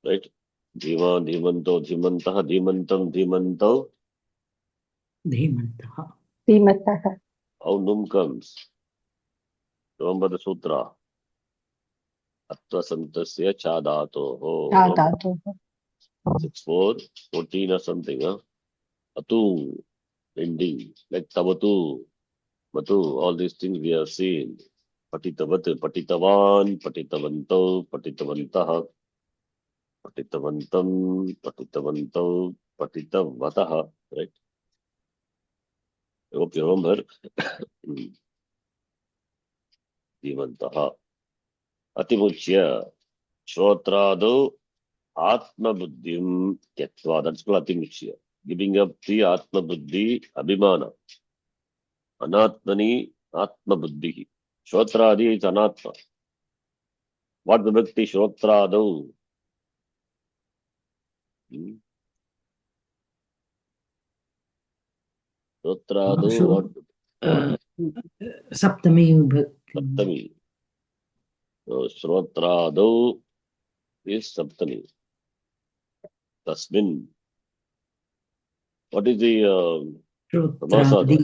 Right? Dhiman, dhimanto, dhimantaha, dhimantam, dhimanto. Dhimantaha. Dhimataha. How num comes? Remember the sutra. Atva santasya chadato. Chadatu. 6-4, 14 or something. Huh? Atu, ending. Like tavatu, matu, all these things we have seen. Patitavat, patitavan, patitavanto, patitavantaha, patitavantam, patitavanto, patitavataha. Right? I hope you remember. Divantaha. Atimuchya. Shrotrado Atma Buddhim Tyatva. That's called Atimuchya. Giving up the Atma Buddhi Abhimana. Anatmani Atma Buddhi. Shrotradi is Anatma. What the Bhakti Shrotrado? Shrotrado, what? Saptami Vibhakti. Saptami. So Shrotrado is Saptami. Tasmin. What is the Shrotradi.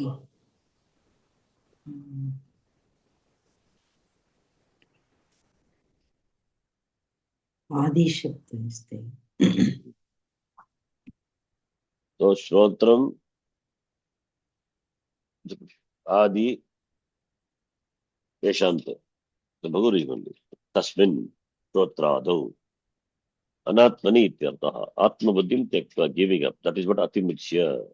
Adi Shabda is there. So Shrotram Adi Yeshanta. The Bhagavad Gita. Tasmin Shrotrado. Anatmani ityartaha. Atma buddhim tyakta, giving up. That is what Atimuchya.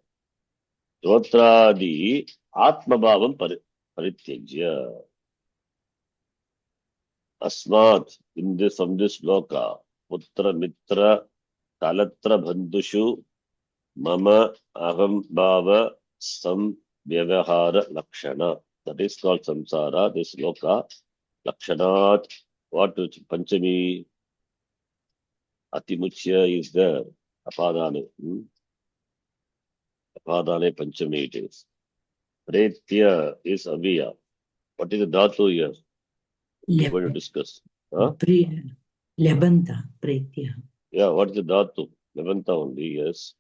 Shrotradi Atma bhavam parityajya. Asmat, in this, from this loka, Putra Mitra Kalatra Bandhushu Mama Aham Bhava Sam Vyavahara Lakshana. That is called samsara, this loka. Lakshanat, what is Panchami? Atimuchya is there. Apadane. Apadane Panchami it is. Pretya is Aviya. What is the dhatu here? We're going to discuss. Huh? Lebanta, Pretya. Yeah, what is the dhatu? Levanta only, yes.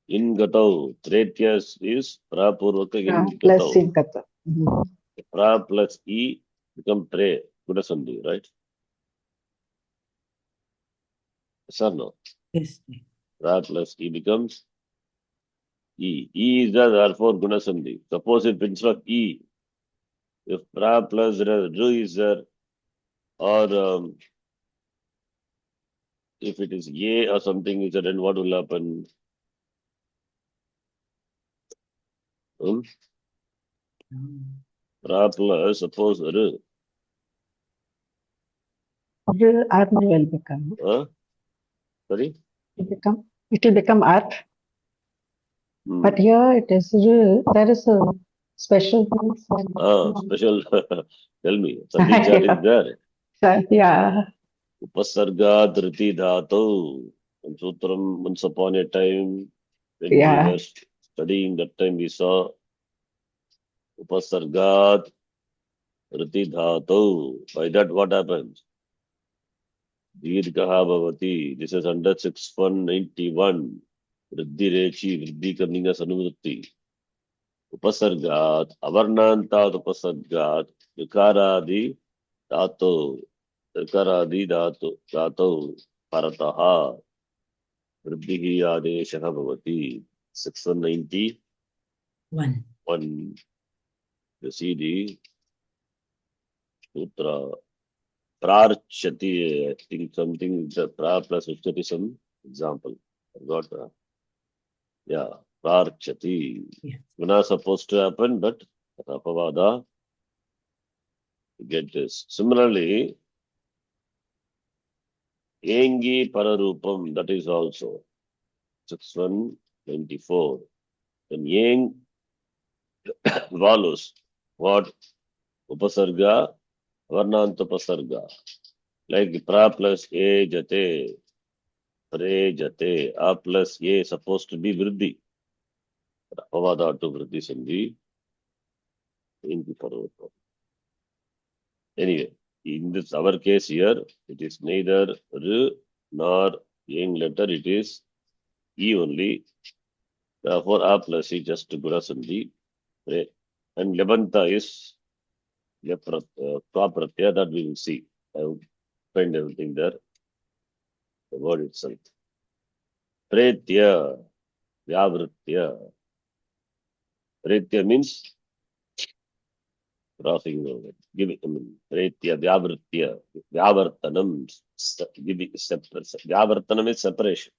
In gatau, Tretya is prapurvaka in Plus gatau. in kata. Pra plus E become tre. Gudasandhi, right? Yes or no? Yes. Pra plus E becomes E. E is there, therefore Gunasandhi. Suppose if instead of E, if pra plus Ru is there, or if it is A or something is there, then what will happen? Pra plus, suppose Ru. Arma will become. Sorry? It will become art. But here it is there is a special thing. Special. Tell me. Sandhi is there. Yeah. Upasarga Dhriti Dhatu. And Sutram, once upon a time, when we were studying, that time we saw Upasargat Dhriti Dhatu. By that, what happens? Dirghaha Bhavati. This is under 6191. वृद्धि रेची वृद्धि करनी का अनुवृत्ति उपसर्गात अवर्णांतात उपसर्गात विकारादि धातु विकारादि धातु धातु परतः वृद्धिः आदेशः भवति 691 1. you see the sutra prarchati I think something the pra plus uchati some example I got yeah prarchati Yeah. it's not supposed to happen but apavada you get this similarly yengi pararupam that is also 6124 then yeng follows what upasarga varnanta upasarga like pra plus a jate pre jate a plus a supposed to be vriddhi apavada to vriddhi sandhi yengi pararupam anyway in this our case here it is neither r nor yeng letter it is e only therefore a plus e just guna sandhi and lebanta is pratyaya that we will see. I will find everything there, the word itself. Pretya, vyavritya. Pretya means crossing over. Give it, I mean, pretya, vyavritya, vyavartanam. Vyavartanam is separation.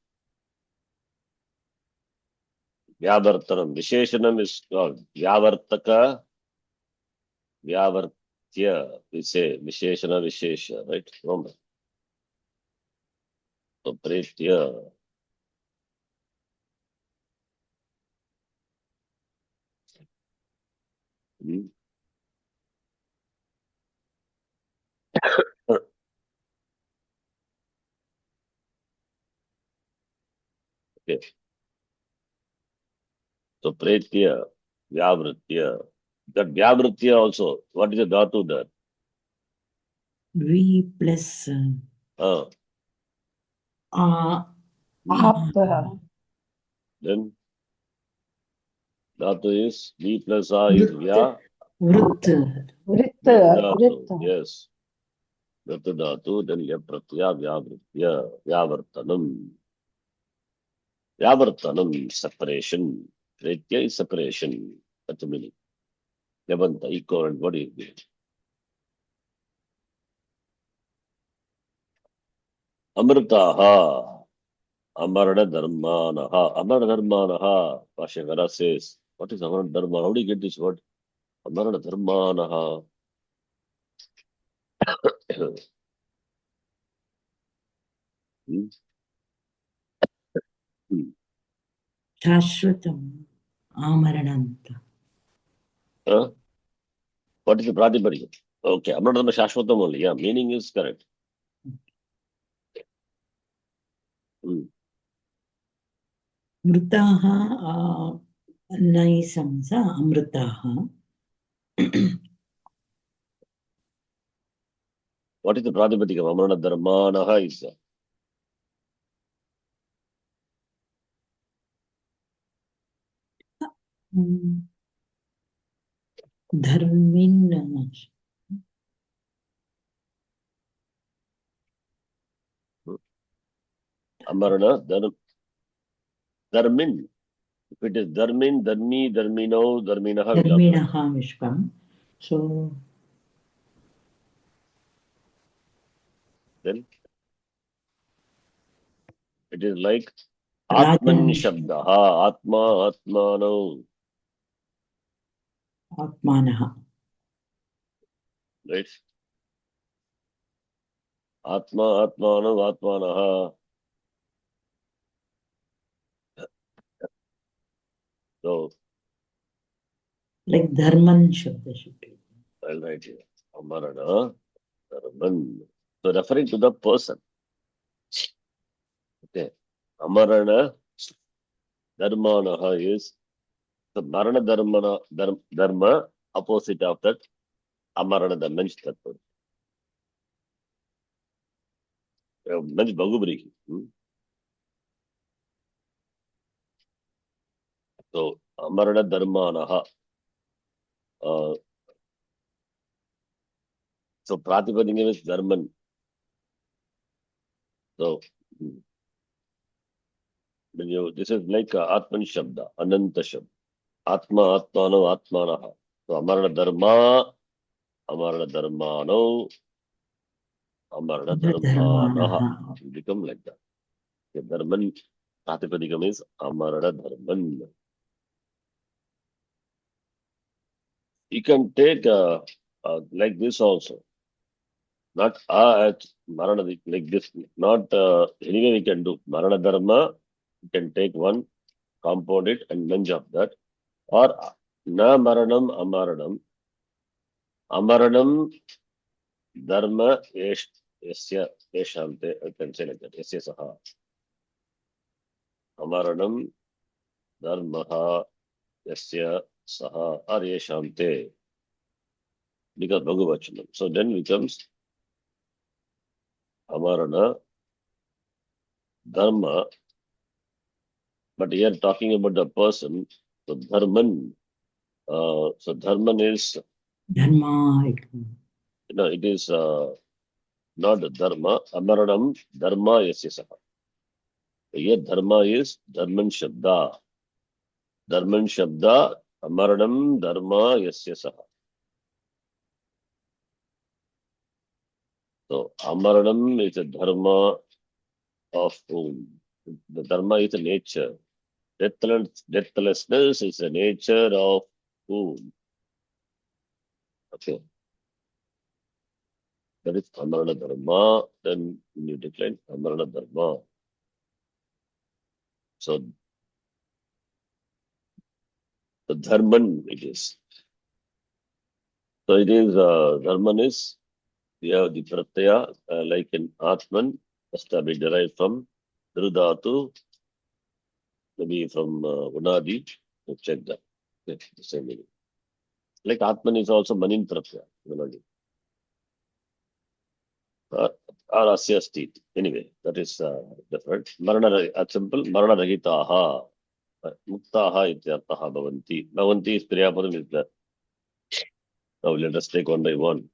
Vyavartanam. Visheshanam is called vyavartaka, vyavartya. We say visheshana, vishesha, right? Remember. So pretya. Hmm. Okay. So pretya, vyavritya. That vyavritya also. What is the dhatu there? V plus Ah, Apta. then dhatu is V plus A is vya. Vrit. Vritta. Dhatu. Vritta. Yes. Dhatu dhatu. Then ya pratya vyavritya. Vyavartanam. Vyavartanam separation. Pretya is separation. That's the meaning. Levanta, equivalent. What is it? Amritaha. Amarana dharmanaha. Amarana dharmanaha. Pashyagara says, what is Amarana dharma? How do you get this word? Amarana dharmanaha. Hmm? Hmm. Shashvatam. Amarananta. Huh? What is the Pratipadika? Okay, Amarana dharma shashvatam only. Yeah, meaning is correct. Hmm. Mrutaha naisamsa amrutaha. What is the Pratipadika? Amarana dharmanaha is Dharmin. Amarana dharmin. If it is dharmin, dharmi, dharmino, dharminaha will happen. Dharminaha Vishwam. So Then it is like Atman Rajan Shabdaha, Atma, Atmano, Atmanaha. right? Atma, Atmano, Atmanaha. So Like Dharman Shabda should be. I'll write here. Amarana, Dharman. So referring to the person. Okay. Amarana, Dharmanaha is the Marana Dharma, opposite of that, Amarana Dharma is that word. Means Bahubri. So Amarana Dharmanaha. So Pratipadika is Dharman. So this is like Atman Shabda, Ananta Shabda. Atma Atmano Atmanaha. So Amarana Dharma, Amarana Dharmano, Amarana Dharmanaha. Dharmanaha. It become like that. The Dharman Pratipadikam is Amarana Dharman. You can take like this also. Not at Marana like this. Not anyway we can do. Marana Dharma, you can take one, compound it and lunge up that. Or Na Maranam Amaranam. Amaranam Dharma Yasya Yeshante. I can say like that. Yasya Saha. Amaranam Dharmaha Yasya Saha or Yeshante. Because Bhagavachanam. So then becomes Amarana Dharma. But here talking about the person. So Dharman. So Dharman is, Dharma. it is not Dharma. Amaranam Dharma Yasya Saha. Here Dharma is Dharman Shabda. Dharman Shabda Amaranam Dharma Yasya Saha. So Amaranam is a Dharma of whom? The Dharma is a nature. Deathlessness is a nature of whom? Okay. That is Amarana Dharma. Then you decline Amarana Dharma. So the Dharman it is. So it is Dharman is, we have the Pratyaya like in Atman, has to be derived from Drudhatu, maybe from Unadi. So check that. Okay, the same meaning. Like Atman is also Manin Pratyaya, Unadi. Or Asya Sthit. Anyway, that is different. Marana, simple. Marana Rahitaha. Muktaha ityartaha bhavanti. Bhavanti is Priyapadam is there. Now let us take one by one.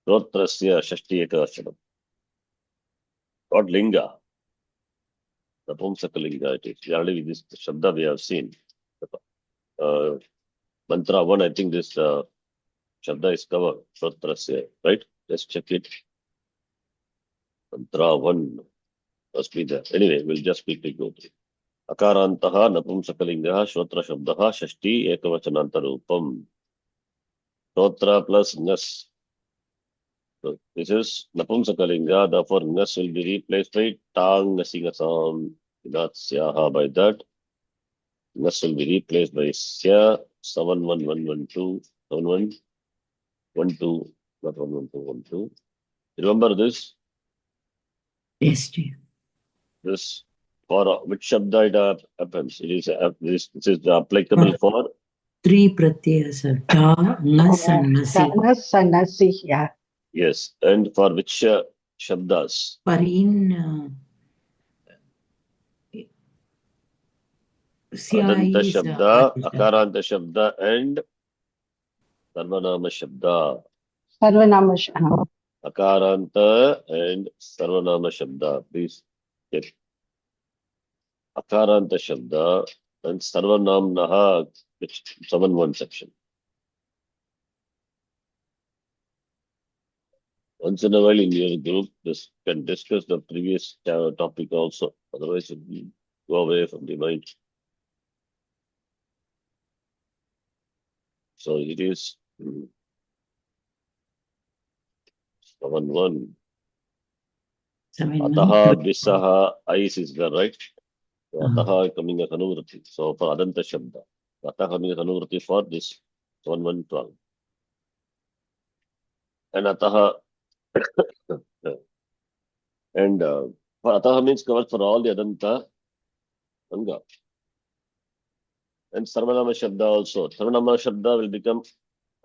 Rotrasya Shashti Ekashadam. What linga? The Pumsakalinga it is. Already this Shabda we have seen. Mantra 1, I think this Shabda is covered. Rotrasya, right? Let's check it. Mantra 1 must be there. Anyway, we'll just quickly go through. Akarantaha Napumsakalinga Shrotra Shabdaha Shashti Ekavachanantarupam. Shrotra plus Nas. So this is Napumsakalinga, therefore Nas will be replaced by Tang Nasingasam. Not Syaha by that. Nas will be replaced by Sya 71112 7112, not 11212. Remember this? Yes, dear. This for which Shabda it happens? It is this is applicable for 3 pratyas are Ta, Nas and Nasi. Nas and Nasi, yeah. yes, and for which Shabdas? For in Sya Adanta is Shabda, Akaranta Shabda, and Sarvanama Shabda. Sarvanama. Akaranta and Sarvanama Shabda. Please check. Akaranta Shabda and Sarvanamnaha, which 7-1 section. Once in a while in your group, this can discuss the previous topic also. Otherwise, it will go away from the mind. So it is 7-1. Ataha Bisaha Ais is there, right? So Ataha coming as Anuvrati. So for Adanta Shabda. Ataha coming as Anuvrati for this 1-1-12. And Ataha and for Ataha means covers for all the Adanta Anga. And Sarvanama Shabda also. Sarvanama Shabda will become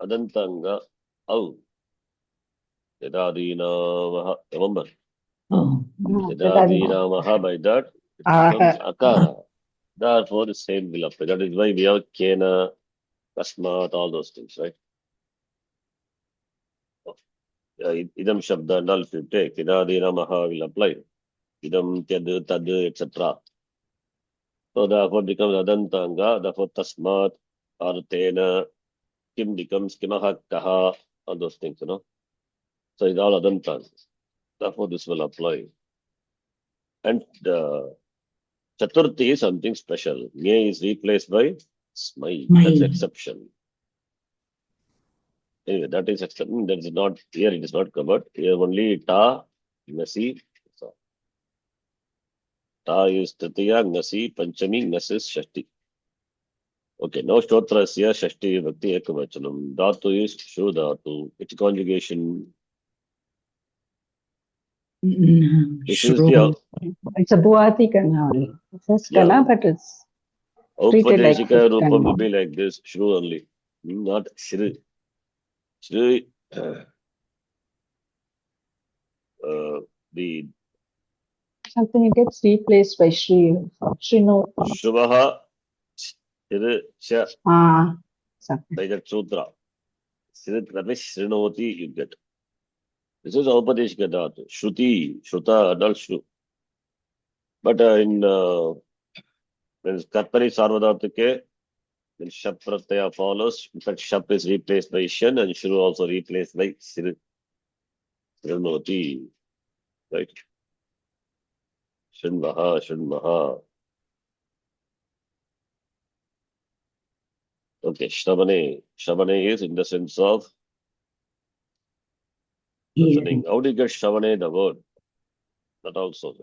Adanta Anga Au. Yadadinamaha. Remember? Oh. Yadadinamaha by that it becomes Akara. Therefore, the same will apply. That is why we have kena, kasmat, all those things, right? Idam shabda and all, if you take, idadina maha will apply. Idam, tyad, tad, etc. So therefore becomes adantanga, therefore tasmat, or tena, kim becomes kimaha, kaha, all those things, So it's all adantanga. Therefore this will apply. And Chaturthi is something special. Nye is replaced by smai. That's Smai. exception. Anyway, that is exception. That is not here. It is not covered. Here only ta, nasi. So, ta is tritiya, nasi, panchami, nasi is shashti. Okay, now stotrasya shashti vibhakti ekavachanam. Dhatu is shu dhatu. Its conjugation. This is the It's a Bhuati Kana only. It says Yeah. Kana, but it's treated like Aupadeshika Rupam Kana. will be like this, Shru only, not Shri. Shri, the Something it gets replaced by Shri. Shrino. Shruvaha, Shri, Sha, Something. like that Sutra. Shri, that means Shrinoti you get. This is Aupadeshika Dhatu. Shruti, Shruta, adult Shru. But in when Kartari Sarvadhatike, then Shap Pratyaya follows. In fact, Shap is replaced by Shan and Shru also replaced by Shri. Shrinoti, right? Shinmaha, Shinmaha. Okay, Shravane. Shravane is in the sense of listening. How do you get Shravane, the word? That also.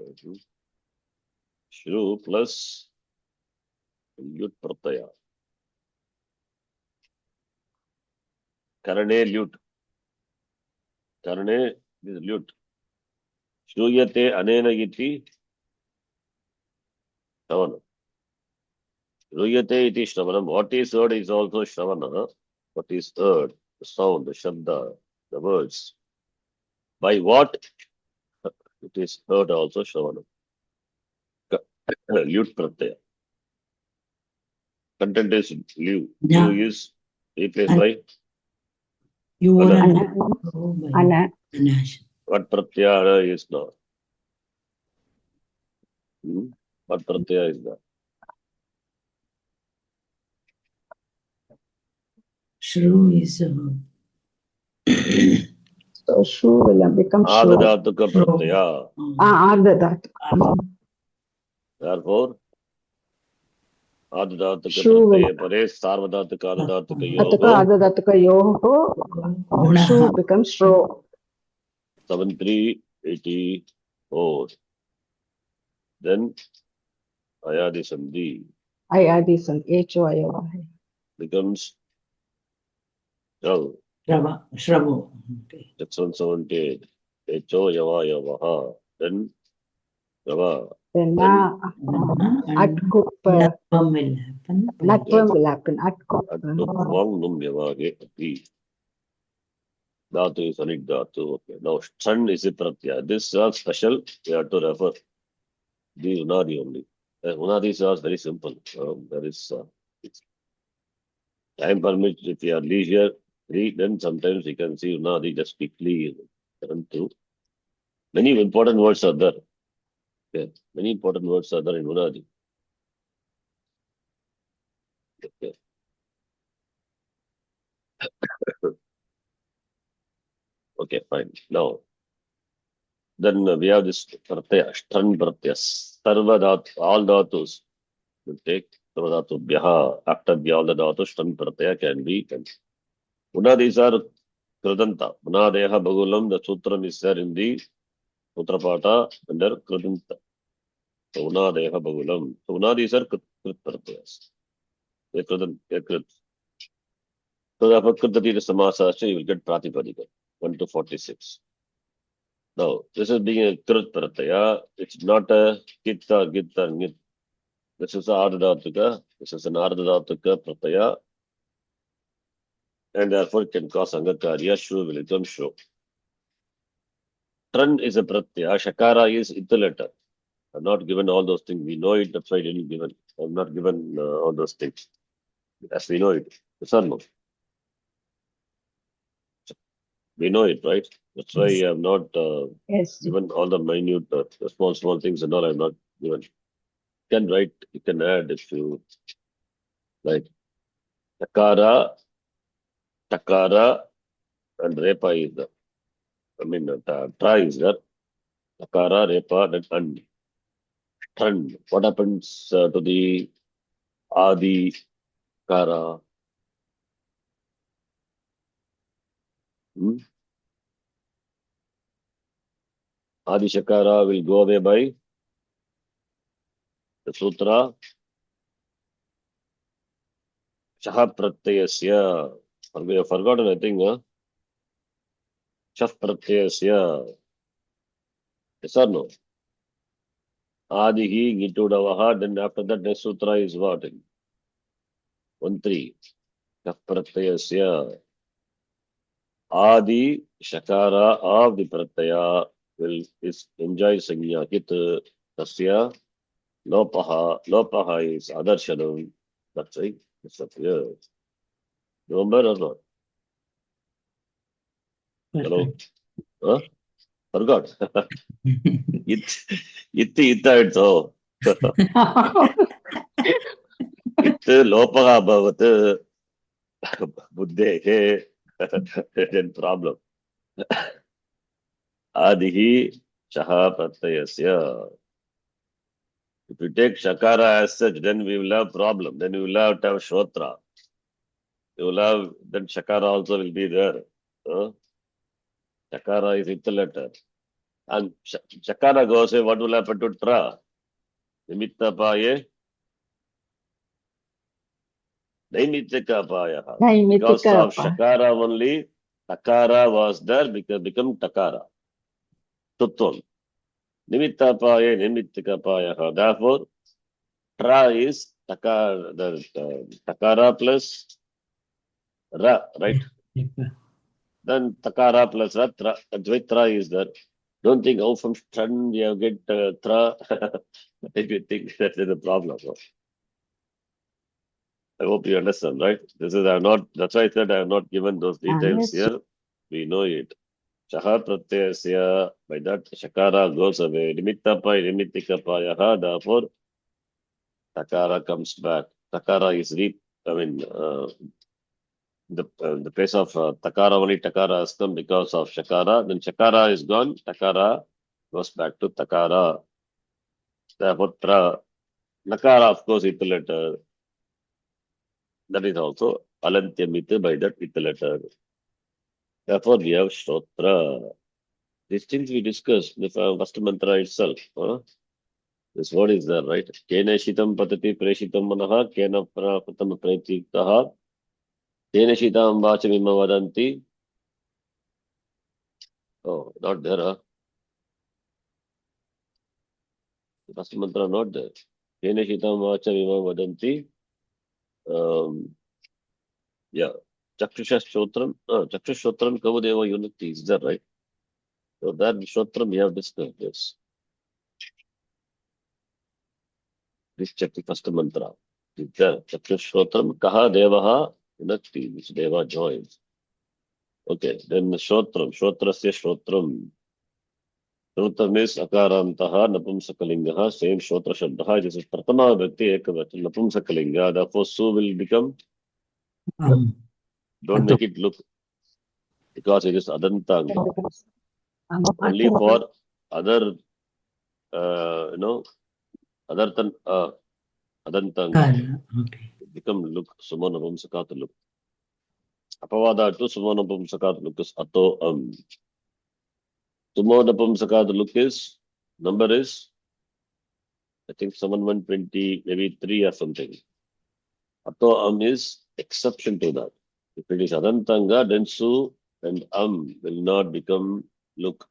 Shru plus Lyut Pratyaya. Karane Lyut. Karane is Lyut. Shruyate Anena iti Shravana. Shruyate iti Shravanam. What is heard is also Shravana. What is heard? The sound, the Shabda, the words. By what? It is heard also Shravana. Lyut Pratyaya. Content is Lyu. Yeah. Lyu is replaced by You were Anna. Anna. What Pratyaya is not. What Pratyaya is that? Shru is So Shru will become Shru. Adadatuka Pratyaya. Ardha. Therefore, Adadatuka Shru will. Pratyaya Pare Sarvadatuka Adadatuka Dhataka, Yogo Ardha Dhataka Yoho. Shru becomes Shru. 7384. Then Ayadi Sandhi Ayadi San. Echo Ayava. becomes Shrav. Shravu. Okay. 6178. Echo Yava Yavaha. Then Yava. Then And Atkup. Natvam will happen. Natvam will happen. Atkup. Atupvam Num Yavage Api. Dhatu is Anik Dhatu. Okay. Now, Chan is a Pratyaya. This is special. We have to refer. These Unadi only. Unadis are very simple. There is time permits. If you are leisure free, then sometimes you can see Unadi just quickly run through. Many important words are there. Okay. Many important words are there in Unadi. Okay. Okay, fine. Now, then we have this Pratyaya, Shtran Pratyaya, Sarva Dhatu, all Dhatus. You take Sarva Dhatu, Bhyaha, after all the Dhatus, Shtran Pratyaya can be. Unadis are Kridanta. Unadeha Bagulam, the Sutram is there in the Sutrapata under Kridanta. So Unadeha Bagulam. So Unadis are Krit Pratyayas. They Krit. So therefore, Kritati is Samasasya, you will get Pratipadika, 1 to 46. Now, this is being a Krit Pratyaya. It's not a Gitta, Ngit. This is a Ardhadhatuka. This is an Ardhadhatuka Pratyaya. And therefore, it can cause Angakarya. Shru will become Shru. Tran is a Pratyaya. Shakara is Itha letter. I'm not given all those things. We know it. That's why I didn't given. I'm not given all those things. As we know it. Yes or no? We know it, right? That's why Yes. I have not Yes. given all the minute, small things and all. I'm not given. You can write, you can add if you like. Takara, takara, and repa is there. I mean, tra is there. Takara, repa, then and trend. What happens to the adi kara? Hmm? Adi shakara will go away by the sutra. Shaha pratyayasya. We have forgotten, I think, Shaf pratyayasya. Yes or no? Adihi Gitudavaha, then after that the sutra is what? 1-3. Shaf pratyayasya. Adi Shakara of the pratyaya will is enjoy sanya hit tasya lopaha is adarshanam. That's right. Disappears. Remember or not? Hello? Huh? Forgot. Itti itta it's oh. It lopaha bhavat buddhe then problem. Adihi shaha pratyayasya. If you take shakara as such, then we will have problem. Then we will have to have shotra. You will have, then shakara also will be there. Shakara is ita letter. And shakara goes away, what will happen to tra? Nimitta paye, naimittika payaha. Because Naimittika of pa. shakara only, takara was there, because become takara. Tutvam. Nimitta paye, nimittika payaha. Therefore, tra is takara, takara plus ra, right? Then takara plus ra, tra, advaitra is there. Don't think, oh, from Stran you get tra. If you think that is a problem. I hope you understand, right? This is I have not. That's why I said I have not given those details Yes. here. We know it. Shaha pratyasya. By that shakara goes away. Nimitta pai nimittika payaha. Therefore, takara comes back. Takara is I mean, the place of takara only takara has come because of shakara. Then shakara is gone. Takara goes back to takara. Therefore, nakara, of course, it letter. That is also alantyamita by that it letter. Therefore, we have shrotra. These things we discussed in the first mantra itself. This word is there, right? Kena shitam patati preshitam manaha, kena prapatam pretiktaha, kena shitam vachamima vadanti. Oh, not there, huh? The first mantra not there. Kena shitam vachamima vadanti. Yeah. Chakshusha Shotram, Chakshusha Kavadeva unity is there, right? So that Shotram we have discussed this. Please check the first mantra. Is there? Chakshushrotram Kaha Devaha unity, which Deva joins. Okay, then Shotram, Shotrasya Shotram. Shotram is Akarantaha Napumsakalingaha, same Shotra Shabdaha. This is Pratama Bhakti Ekavach, Napumsakalinga. Therefore, Su will become, don't make it look, because it is Adantanga. Only for other, other than Adantanga. Okay. Become look, Sumanapumsakat look. Apavada to Sumanapumsakat look is Ato Sumanapumsakat look is, number is, I think 120, maybe 3 or something. Ato is exception to that. If it is Adantanga, then Su and will not become look.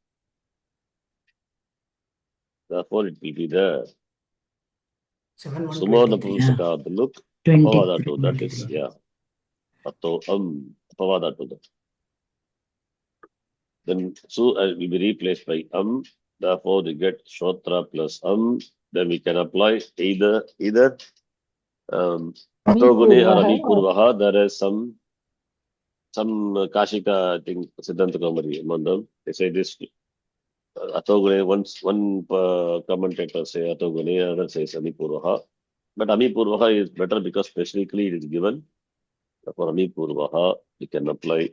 Therefore, it will be there. 7123. Sumanapumsakat look, 23. Apavada to that is, yeah. Ato Apavada to that. Then Su will be replaced by Therefore, we get Shotra plus Then we can apply either Atogune or Amipurvaha. Amipurvaha, there is some Kashika, I think, Siddhanta Kamari among them. They say this Atogune, one commentator say Atogune, other says Amipurvaha. But Amipurvaha is better because specifically it is given. For Amipurvaha, we can apply.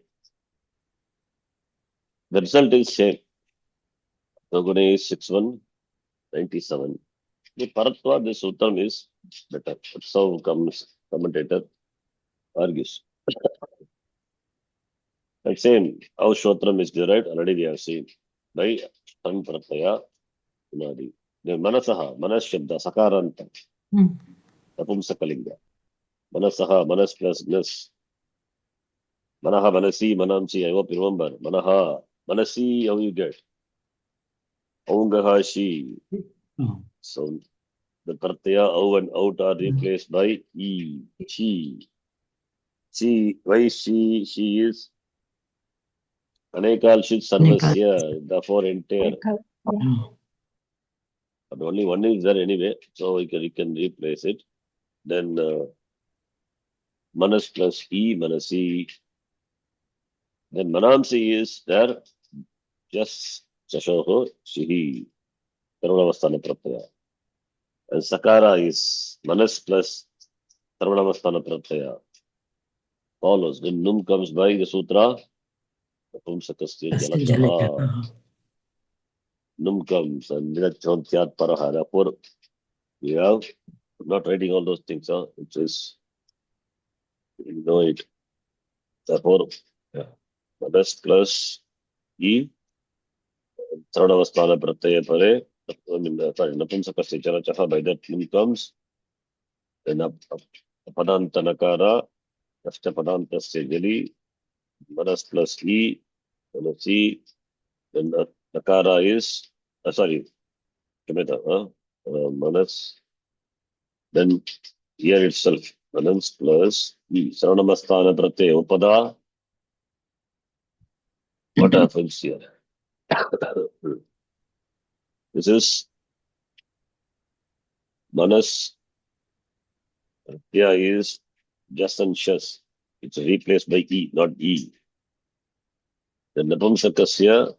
The result is same. Atogune is 6197. The Paratva, the Sutram is better. That's how comes commentator argues. And same, how Shotram is derived, already we have seen. By Tan Prataya Unadi. Then Manasaha, Manas Shabda, Sakaranta, Napumsakalinga. Manasaha, Manas plus Nas. Manaha, Manasi, Manamsi, I hope you remember. Manaha, Manasi, how you get? Aungaha, she. Oh. So the Prataya, au and out are replaced by E, she. She, why she is Anekal Shit Sarvasya, therefore entire. Oh. But only one is there anyway, so we can replace it. Then Manas plus E, Manasi. Then Manamsi is there, just Shashoho, Shihi, Tarvanavasthana Pratyaya. And Sakara is Manas plus Tarvanavasthana Pratyaya. Follows. When Num comes by the Sutra, Pumsakasya Jalachaha. Num comes and Nirachontyat Paraha. Therefore, we have not writing all those things, which is, you know it. Therefore, Manas plus E, Taranavasthana Pratyaya Pare, sorry, Napumsakasya Jalachaha, by that Num comes, then Padanta Nakara, Nashta Padantasya Jali, Manas plus E, Manasi, then Nakara is, sorry, Kameta, Manas, then here itself, Manas plus E, Saranamasthana Pratyaya Upada, what happens here? This is Manas, Pratyaya is just and shas. It's replaced by E, not E. Then Napumsakasya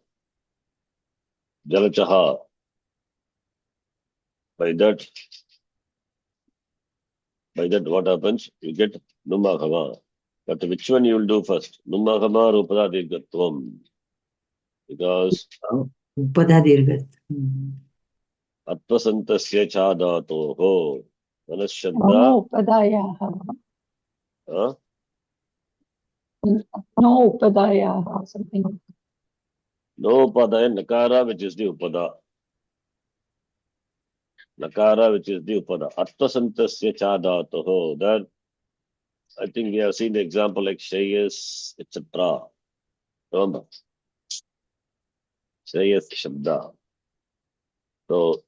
Jalachaha. By that, what happens? You get Numahama. But which one you will do first? Numahama Rupada Dirgatvam. Because Upada Dirgat. Atmasantasya Chadatoho. Manashabda. No Upadayaha. Huh? No Upadayaha. Something. No Upadaya Nakara, which is the Upada. Nakara, which is the Upada. Atmasantasya Chadatoho. That I think we have seen the example like Shreyas, etc. Remember? Shreyas Shabda. So,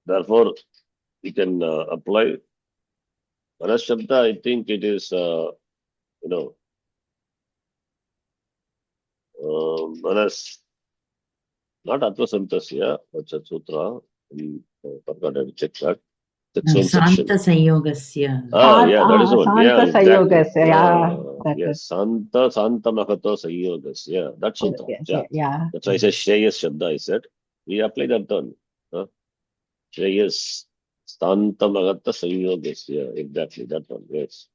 therefore, we can apply Manas Shabda. I think it is, Manas, not Atmasantasya, but Sutra. We forgot to check that. Sixth one section. Santa Sanyogasya. Yeah, that is the one. Yeah, Santa exactly. Sayogasya. Yeah, that Yes, is. Santa Mahato Sayogas. Yeah, that's Sutra. Yeah. That's why I said Shreyas Shabda, I said. We apply that one. Shreyas. Santa Mahata Sayogas. Yeah, exactly. That one. Yes.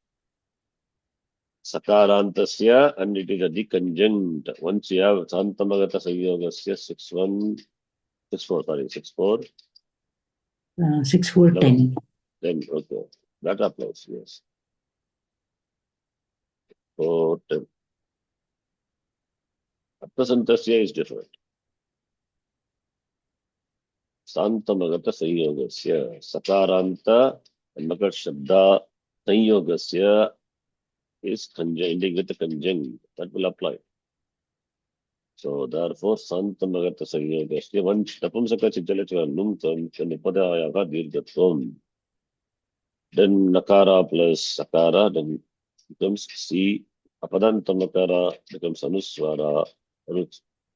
Sakarantasya, and it is a deconjunct. Once you have Santa Mahata Sayogasya, 6-4, sorry, 6-4. 6-4-10. Then, okay. That applies, yes. 4-10. Atmasantasya is different. Santa Magata Sanyogasya. Sakaranta and Makat Shabda Sanyogasya is ending with a conjunct. That will apply. So therefore, Santa Magata Sanyogasya. Once Tapumsaka Chitalacha Numtam Nipadayaka Dirgatvam. Then Nakara plus Sakara, then becomes C. Apadanta Nakara becomes Anuswara.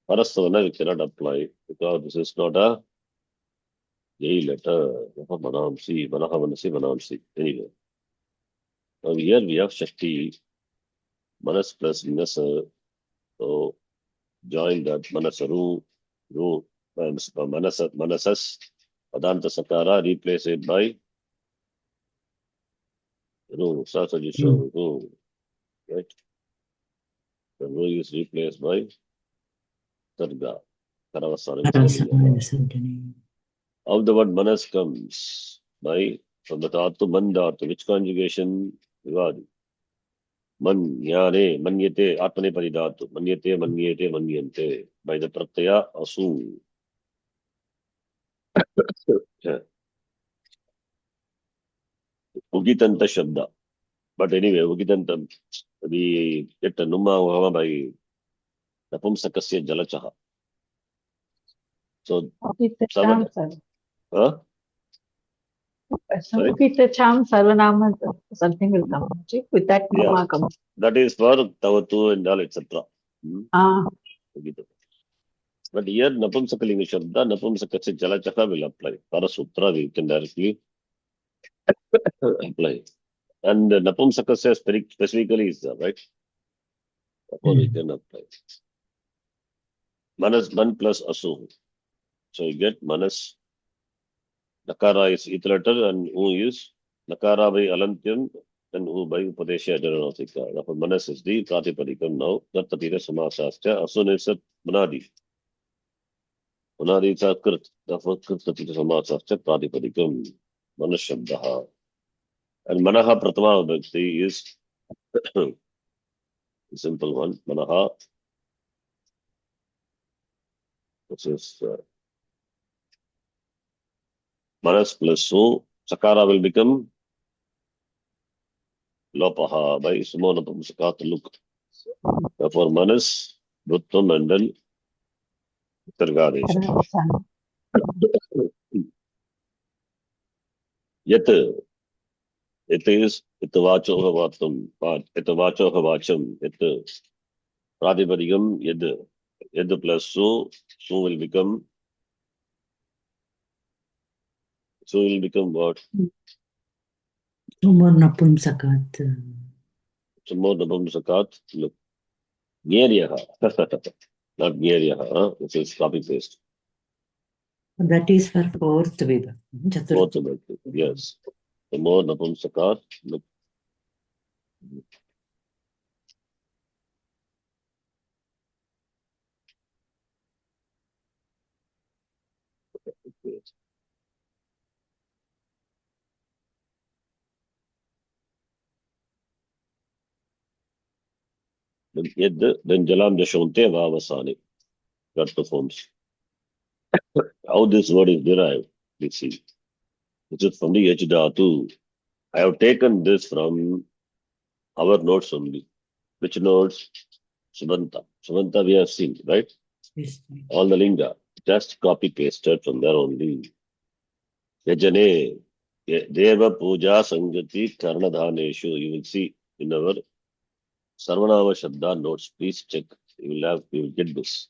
Parasavana we cannot apply because this is not a Yay letter. Manamsi, Manaha Manasi, Manamsi. Anyway. Now here we have Shakti, Manas plus Vinasa. So join that Manasaru, Ru, Manasas, Adanta Sakara, replace it by Ru, Sasajisha, Ru, right? The Ru is replaced by Sarga, Karavasana. How the word Manas comes by from the Dhatu, Man Dhatu, which conjugation? Vivadi. Man, Yane, Manyate, Atmane Paridhatu, Manyate, Manyete, Manyante, by the Pratyaya Asu. Yeah. Ugitanta Shabda. But anyway, Ugitantam, we get a Numa by Napumsakasya Jalachaha. So, Ukitacham huh? Sorry? Ukitacham Sarvanama, something will come. Okay? With that, Yeah. Nama comes. That is for Tavatu and all, etc. Ah, But here, Napumsakalinga Shabda, Napumsakasya Jalachaha will apply. Parasutra, we can directly apply. And Napumsakasya specifically is there, right? Therefore, we can apply. Manas, Man plus Asu. So you get Manas, Nakara is ether letter, and U is Nakara by Alantyam, and U by Upadesha Jananosika. Therefore, Manas is the Pratipadikam now. Nattatira Samasascha. Asun is a Munadi. Munadi is a Krit. Therefore, Krit Tatira Samasascha Pratipadikam. Manas Shabdaha. And Manaha Pratama Bhakti is a simple one. Manaha, which is Manas plus Su. Sakara will become Lopaha by Sumona Pumsakat look. Therefore, Manas, Bhuttam, and then Targadesha. Karavasana. Yet, it is Itavacho Havatam, Itavacho Havacham, Yet Pratipadigam, Yed plus Su, Su will become what? More Napumsakat. Sumo Napumsakat, look. Nyeriyaha. Not Nyeriyaha, huh? This is copy paste. That is for fourth Vibha. Fourth Chaturthi. Vibhakti, yes. Sumo Napumsakat, look. Yed, then Jalam Jashonte Vavasani. Got the forms. How this word is derived, let's see. This is from the H Dhatu. I have taken this from our notes only. Which notes? Subanta. Subanta we have seen, right? Yes. All the linga. Just copy pasted from there only. Yajane. Deva Puja Sangati Karnadhaneshu. You will see in our Sarvanama Shabda notes. Please check. You will get this.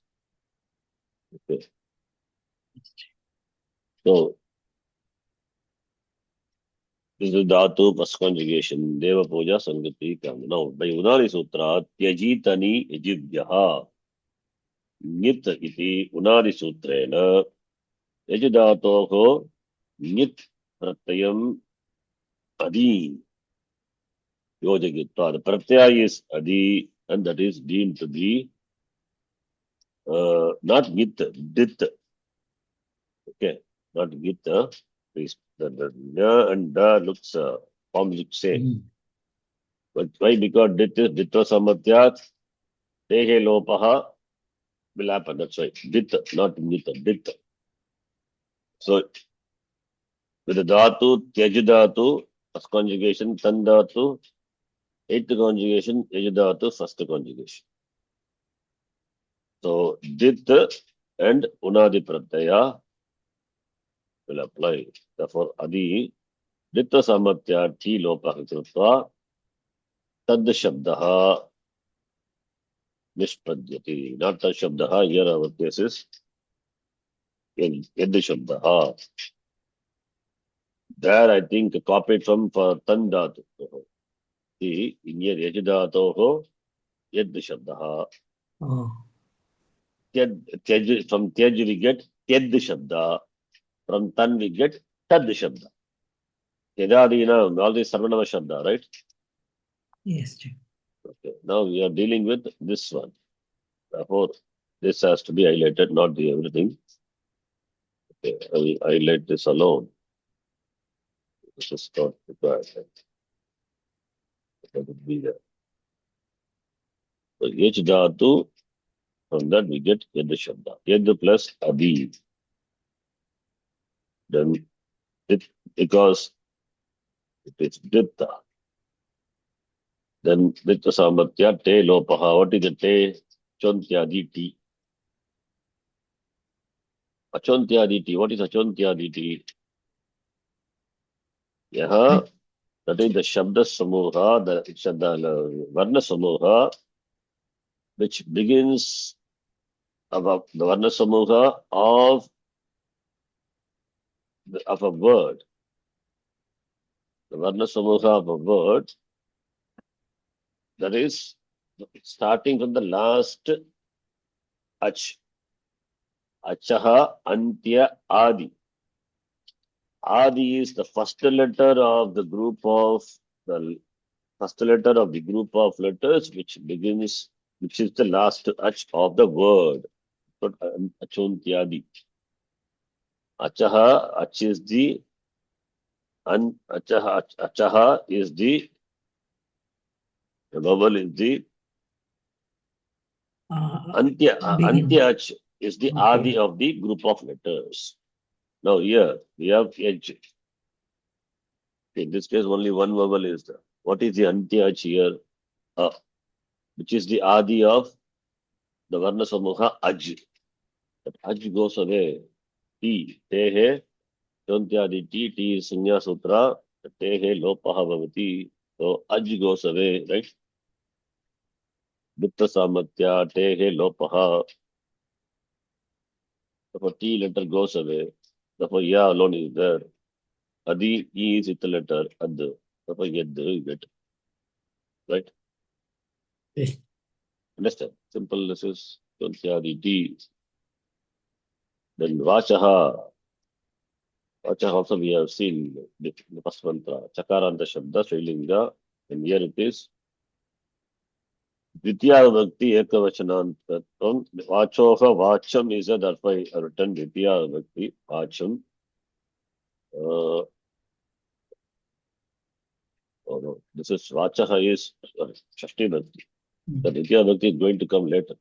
Okay. So this is Dhatu plus conjugation. Deva Puja Sangati Karna. Now, by Unani Sutra, Tyajitani Ejibhyaha. Nit iti Unadi Sutrena. Ejidatoho Nit Pratyayam Adi. Yojagita. The Pratyaya is Adi, and that is deemed to be not Git, Dit. Okay, not Git. Please, the Na and Da looks forms look same. But why? Because Dit is Ditva Samatyat, Tehe Lopaha will happen. That's why. Dit, not Git, Dit. So, with the Dhatu, Tyajidhatu, first conjugation, Tan Dhatu, eighth conjugation, Yajidhatu, first conjugation. So, Dit and Unadi Pratyaya will apply. Therefore, Adi, Ditta Samatya, T Lopaha Krutva, Tad Shabdaha, Nishpadyati. Not Tad Shabdaha, here our case is Yed Shabdaha. There, I think, copied from for Tandatu. See, in here, Yajidatoho, Yed Shabdaha. Oh, From Tej we get Yed Shabda. From Tan we get Tad Shabda. Yadadina, all these Sarvanama Shabda, right? yes, sir. Okay. Now we are dealing with this one. Therefore, this has to be highlighted, not the everything. Okay, I will highlight this alone. This is not required. Let it be there. So H dhatu, from that we get Yad Shabda. Yad plus Adi. Then it, because it is Ditta. Then Ditta Samatya Te Lopaha. What is the Te? Chontyadi Ti. Achontyadi Ti. What is Achontyadi Ti? Yaha. That is the Shabda Samuha, the Varna Samuha, which begins above the Varna Samuha of a word. The Varna Samuha of a word, that is starting from the last Ach. Achaha Antya Adi. Adi is the first letter of the group of the first letter of the group of letters which begins, which is the last Ach of the word. But Achontyadi. Achaha, Ach is the Achaha is the vowel is the Begin. Antya Ach is the Okay. Adi of the group of letters. Now here we have H. In this case, only one vowel is there. What is the Antya Ach here? Which is the Adi of the Varna Samuha Aj. That Aj goes away. T. Tehe. Chontyadi T. T is Sunya Sutra. Tehe Lopaha Bhavati. So Aj goes away, right? Dutta Samatya, Tehe Lopaha. Therefore, T letter goes away. Therefore, Ya alone is there. Adi, E is with the letter Ad. Therefore, Yed you get. Right? Yes. Understand? Simple, this is Chontyadi T. Then Vachaha. Vachaha also we have seen the first mantra. Chakaranta Shabda, Srilinga. And here it is. Ditya Vibhakti Ekavachanantatvam. Vachoha Vacham is a therefore written Ditya Vibhakti Vacham. Oh no, this is Vachaha is Shashti Vibhakti. The Ditya Vibhakti is going to come later.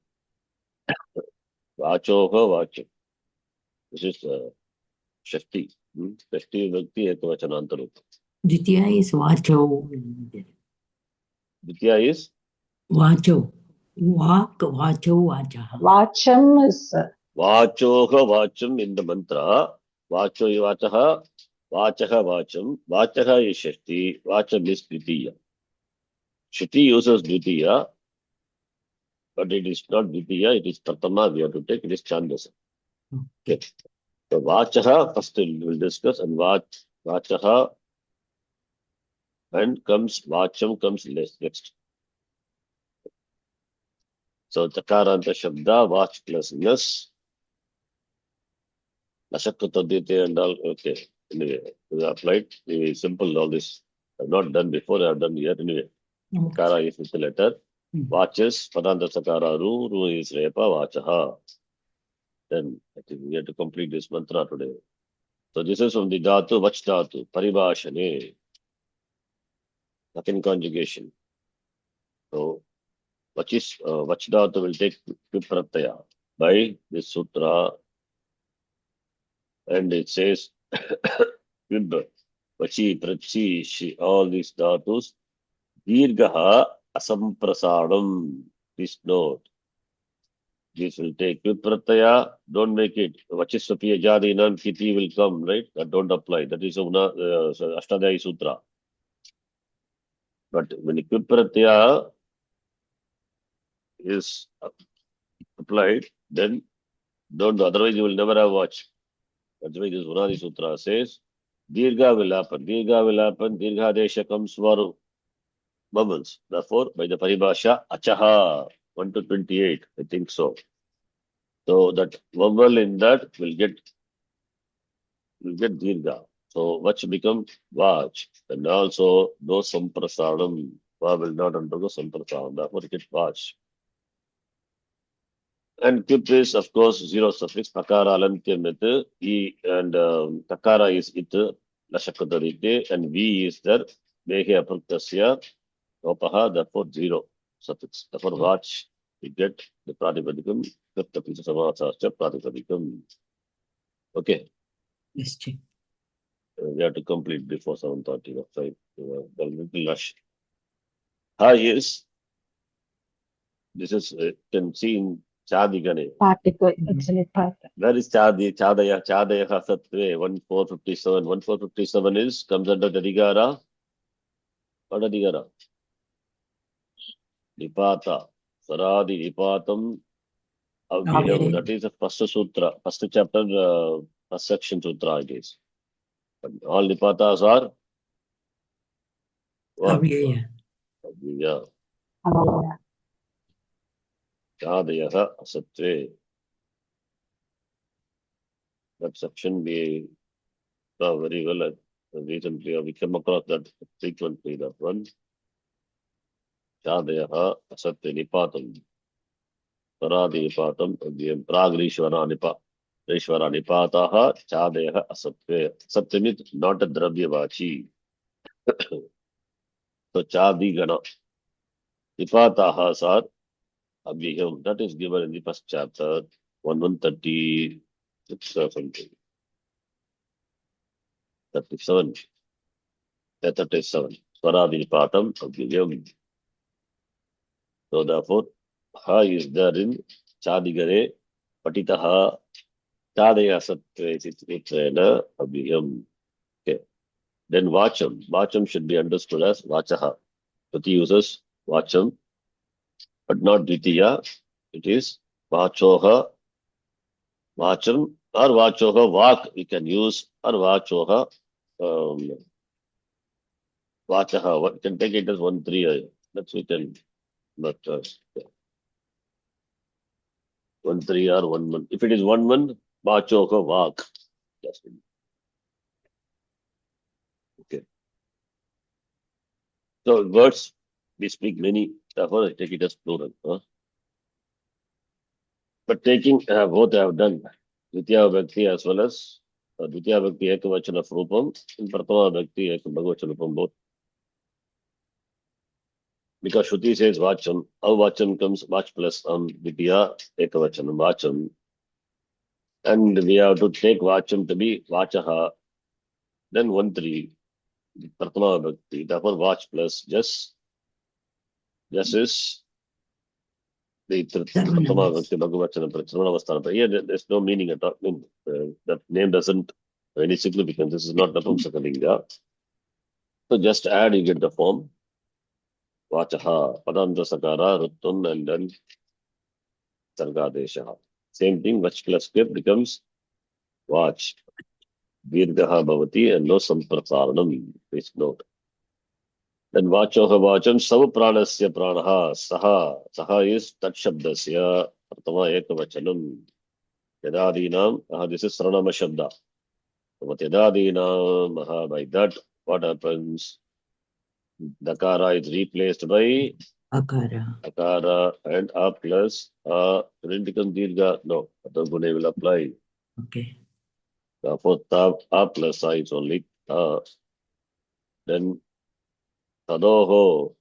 Vachoha Vacham. This is Shashti. Shashti Vibhakti Ekavachanantarupa. Ditya is Vacho. Ditya is Vacho. Vak, Vacho, Vachaha. Vacham is Vachoha Vacham in the mantra. Vacho Vachaha. Vachaha Vacham. Vachaha is Shashti. Vacham is Ditya. Shruti uses Dvitiya, but it is not Dvitiya, it is Pratama we have to take, it is Chandasa. Okay. So Vachaha, first we'll discuss, and Vachaha, and comes Vacham comes next. So Chakaranta Shabda, Vach plus Nas, Nashakutadite and all, okay. Anyway, we applied, simple all this. I've not done before, I've done here anyway. Sakara is with the letter. Vaches, Padanta Sakara, Ru is Repa, Vachaha. Then I think we have to complete this mantra today. So this is from the Dhatu, Vach Dhatu, Paribhashane, second conjugation. So Vach Dhatu will take Viprataya by this sutra, and it says Vib, Vachi, Prachi, Shi, all these Dhatus, Dirgaha Asamprasadam. Please note. This will take Viprataya, don't make it. Vachisvapiya Jadinam Kiti will come, right? That don't apply. That is Ashtadhyayi Sutra. But when Viprataya is applied, then don't do. Otherwise, you will never have watch. That's why this Unadi Sutra says, Dirgha will happen. Dirgha will happen. Dirghadesha comes for vowels. Therefore, by the paribhasha, achaha, 1 to 28, I think so. So that vowel in that will get dirgha. So vach become vach. And also no samprasadam. Va will not undergo samprasadam. Therefore it gets vach. And kip is of course zero suffix. Takara alantyamit. E and takara is it. Lashakadarite. And V is there. Mehe apraktasya. Lopaha. Therefore zero suffix. Therefore vach. We get the pratipadikam. Kripta pisa samasascha pratipadikam. Okay. Yes, Ji. We have to complete before 7:30. Right? The little rush. Hi is this is can see in Chadigane. Particle, absolute part. Where is Chadi? Chadaya, Chadaya Satve 1457. 1457 is comes under the Digara. What is Digara? Nipata. Saradi Nipatam Avyayam. That is the first sutra, first chapter, first section sutra it is. But all Nipatas are what? Avyaya. Avyaya. Oh, Chadaya Satve. That section we saw very well recently. We came across that frequently. That one. Chadayaha Asatya Nipatam. Paradi Nipatam. Pragrishwara Nipa. Rishwara Nipataha Chadayaha Asatya. Asatya means not a Dravyavachi. So Chadi Gana. Nipataha Sar Abhiham. That is given in the first chapter. 1136 or something. 37. 37. Paradi Nipatam Abhiham. So therefore, ha is there in Chadigare, Patitaha, Chadaya Sattva Abhiyam. Okay. Then Vacham. Vacham should be understood as Vachaha. Pati uses Vacham, but not Dvitiya. It is Vachoha, Vacham, or Vachoha, Vak we can use, or Vachoha, Vachaha. We can take it as 1-3. That's we can, but 1-3 or 1-1. If it is 1-1, Vachoha Vak. That's it. Okay. So words, we speak many, therefore I take it as plural. But taking both I have done. Ditya Bhakti as well as Ditya Bhakti Ekavachana Rupam and Pratama Bhakti Ekabhagavachana Rupam both. Because Shruti says Vacham, Avacham comes Vach plus Ditya Ekavachanam Vacham. And we have to take Vacham to be Vachaha, then 1-3, Pratama Bhakti, therefore Vach plus just is the Pratama Bhakti Bhagavachana Pratama. Here there's no meaning at all. That name doesn't have any significance. This is not Napumsakalinga. So just add, you get the form. Vachaha, Padanta Sakara, Ruttun, and then Sargadesha. Same thing, Vach plus Kip becomes Vach. Virgaha Bhavati and no Samprasaranam. Please note. Then Vachoha Vacham Savapranasya Pranaha Saha. Saha is Tat Shabdasya Pratama Ekavachanam. Yadadinam. This is Saranama Shabda. But Yadadinam, by that, what happens? Dakara is replaced by Akara and A plus didn't become Dirga. No, Atagune will apply. Okay. For A plus I is only then Tadoho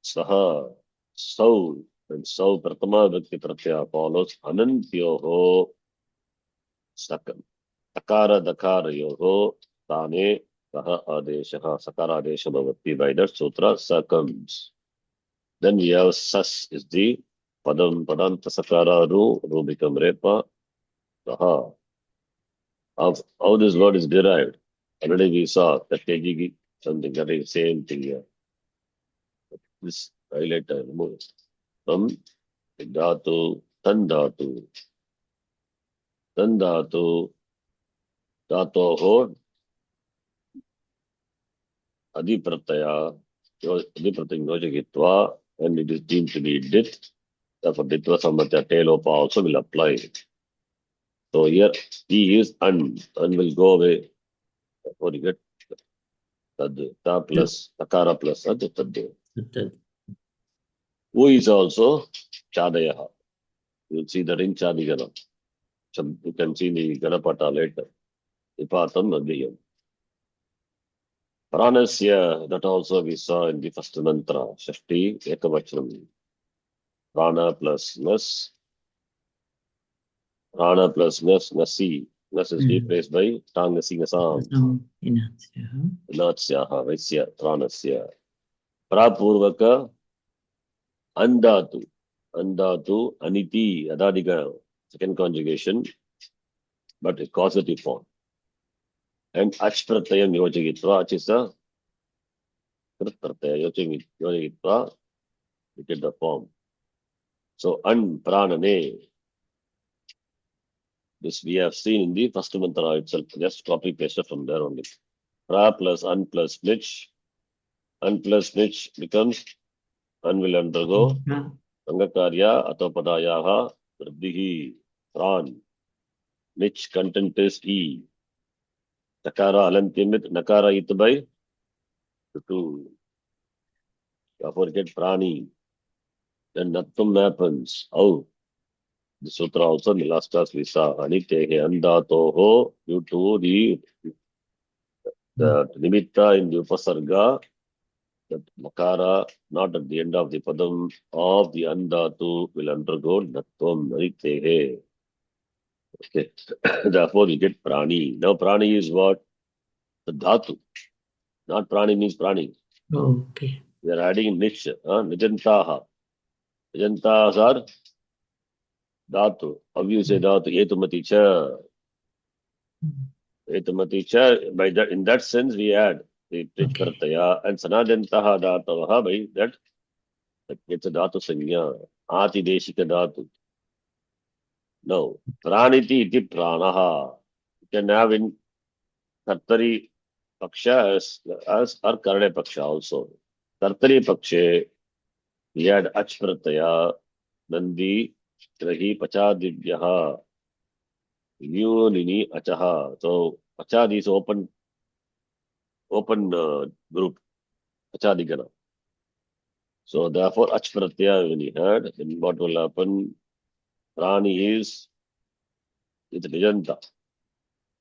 Saha Sau and Sau Pratama Bhakti Pratyaya follows Anantyoho Sakam. Akara Dakara Yoho Tane Saha Adeshaha Sakara Adesha Bhavati. By that sutra comes. Then we have Sas is the Padam Padanta Sakara Ru become Repa Saha. How this word is derived. Already we saw that Tejigi, something that is same thing here. This highlight I remove from Dhatu, Tandatu, Tandatu, Dhatoho, Adiprataya, Adiprataya Yojagitva, and it is deemed to be dit. Therefore, Ditva Samatya Telopa also will apply. So here, he is un will go away. Therefore, you get tad, ta plus, takara plus, tad. Tad. Who is also Chadayaha. You'll see that in Chadigana. You can see the Ganapata later. Ipatam Adiyam. Pranasya, that also we saw in the first mantra, Shashti Ekavachanam. Prana plus nas, Prana plus nas, nasi. Nas is replaced by Tangasi Nasam. Inatya. Natsyaha, Vaisya, Pranasya. Prapurvaka, Andatu. Andatu, Aniti, Adadiga, second conjugation, but a causative form. And Achpratayam Yojagitva, which is a Prataya Yojagitva, you get the form. So, Pranane, this we have seen in the first mantra itself. Just copy paste from there only. Pra plus un plus nich. Un plus nich becomes un will undergo. Angakarya atopadayaha vridhihi. Pran. Nich content is e. Takara alantimit nakara it by two. Therefore get prani. Then nattum happens. Oh. The sutra also in the last class we saw. Anitehe andatoho due to the nimitta in the upasarga, that makara not at the end of the padam of the andatu will undergo natvam anitehe. Okay. Therefore you get prani. Now prani is what? The dhatu. Not prani means prani. Okay. We are adding nich. Nijantaha. Nijantas are dhatu. How you say dhatu? Etumati cha. Etumati cha. By that, in that sense, we add the prich prataya and sanadantaha dhatavaha. By that it's a dhatu sanya. Ati deshika dhatu. No. Praniti iti pranaha. You can have in Kartari Paksha as or Karne Paksha also. Kartari Pakshe, we had Ach Prataya, Nandi, Grahi Pachadibhyaha, Vyunini Achaha. So Pachad is open group, Pachadigana. So therefore Ach Prataya when he had, then what will happen? Prani is with Nijanta.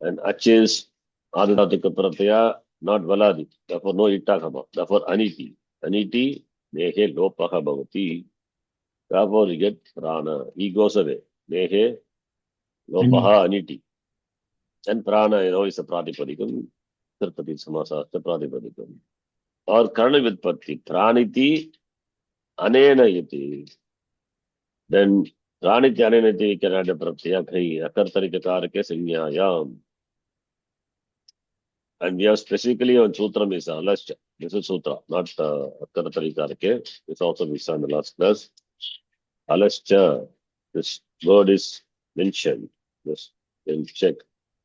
And Ach is Adhatika Prataya, not Valadi. Therefore no Itakama. Therefore Aniti. Aniti, Nehe Lopaha Bhavati. Therefore you get Prana. He goes away. Nehe Lopaha Aniti. And Prana, is a Pratipadikam. Tirtati Samasa, Pratipadikam. Or Karna Vidpatti. Praniti Anena Yati. Then Praniti Anena Yati can add a Pratyaya Khai. Akartarika Karake Sinyayam. And we have specifically on Sutram is Alascha. This is Sutra, not Akartarika Karake. This also we saw in the last class. Alascha. This word is mentioned. Yes, can check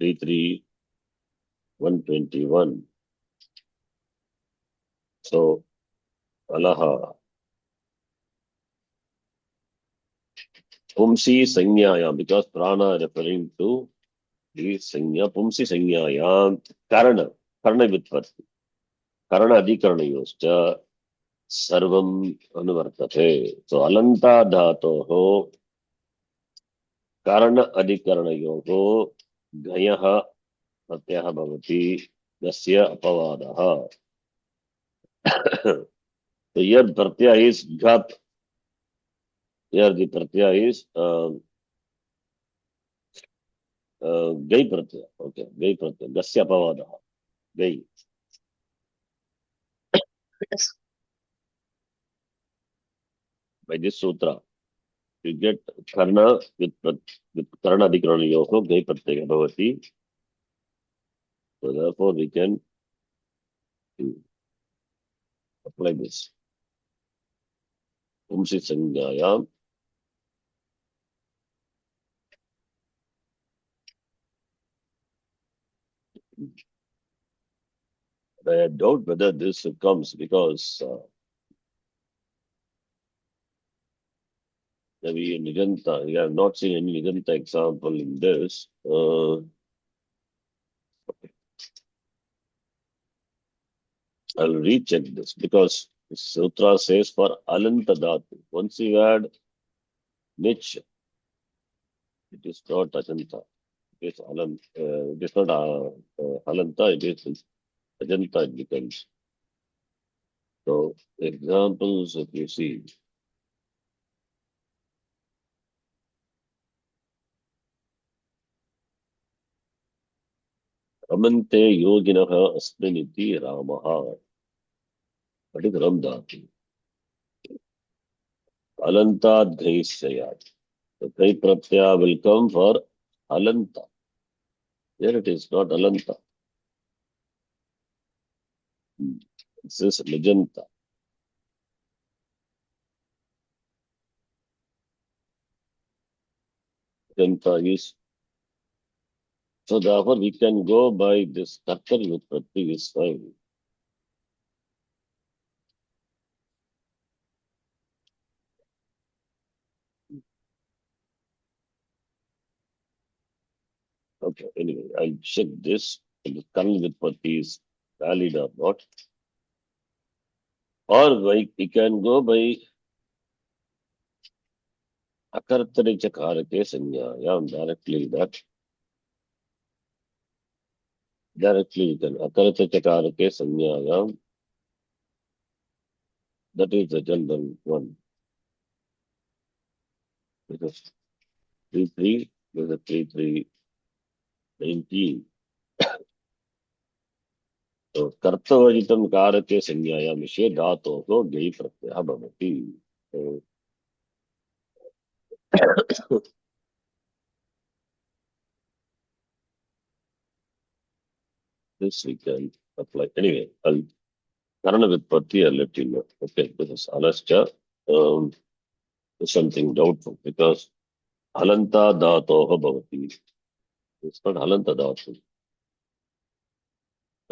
33121. So, Alaha. Pumsi Sanyayam, because prana referring to the Sanya, Pumsi Sanyayam, Karana, Karana Vitpatti, Karana Adhikarana Yoscha, Sarvam Anuvartate. So, Alanta Dhatoho, Karana Adhikarana Yogo, Gayaha Pratyaha Bhavati, Dasya Apavadaha. So, here Pratyaya is Ghat. Here the Pratyaya is Gai Pratyaya. Okay, Gai Pratyaya. Dasya Pavadaha. Gai. By this sutra, you get Karna with Karna Adhikarana Yoho, Gai Pratyaya Bhavati. So therefore we can apply this. Pumsi Sanyayam. I doubt whether this comes because maybe in Niganta, we have not seen any Niganta example in this. I'll recheck this because the sutra says for alanta dhatu. Once you add niche, it is not ajanta. It is it is not halanta. It is ajanta. It becomes. So examples, if you see, ramante yoginaha asminiti ramaha. That is ram dhatu. Alantad ghaisayat. The ghai pratyaya will come for alanta. Here it is not alanta. This is Nijanta. Nijanta is. So therefore we can go by this Kartar Utpatti is fine. Okay, anyway, I'll check this. If the Kartar Utpatti is valid or not. Or we can go by Akartari Chakarake Sanyaya directly that. Directly you can Akartari Chakarake Sanyaya. That is the general one. Because 3-3, there's a 3-3-19. So कर्तवजितं कारके संज्ञायां विषये धातोः गै प्रत्ययः भवति. So this we can apply. Anyway, Karana Vitpatti, I'll let you know. Okay, this is Alascha. Something doubtful because Halanta dhatoha bhavati. It's not Halanta dhatu.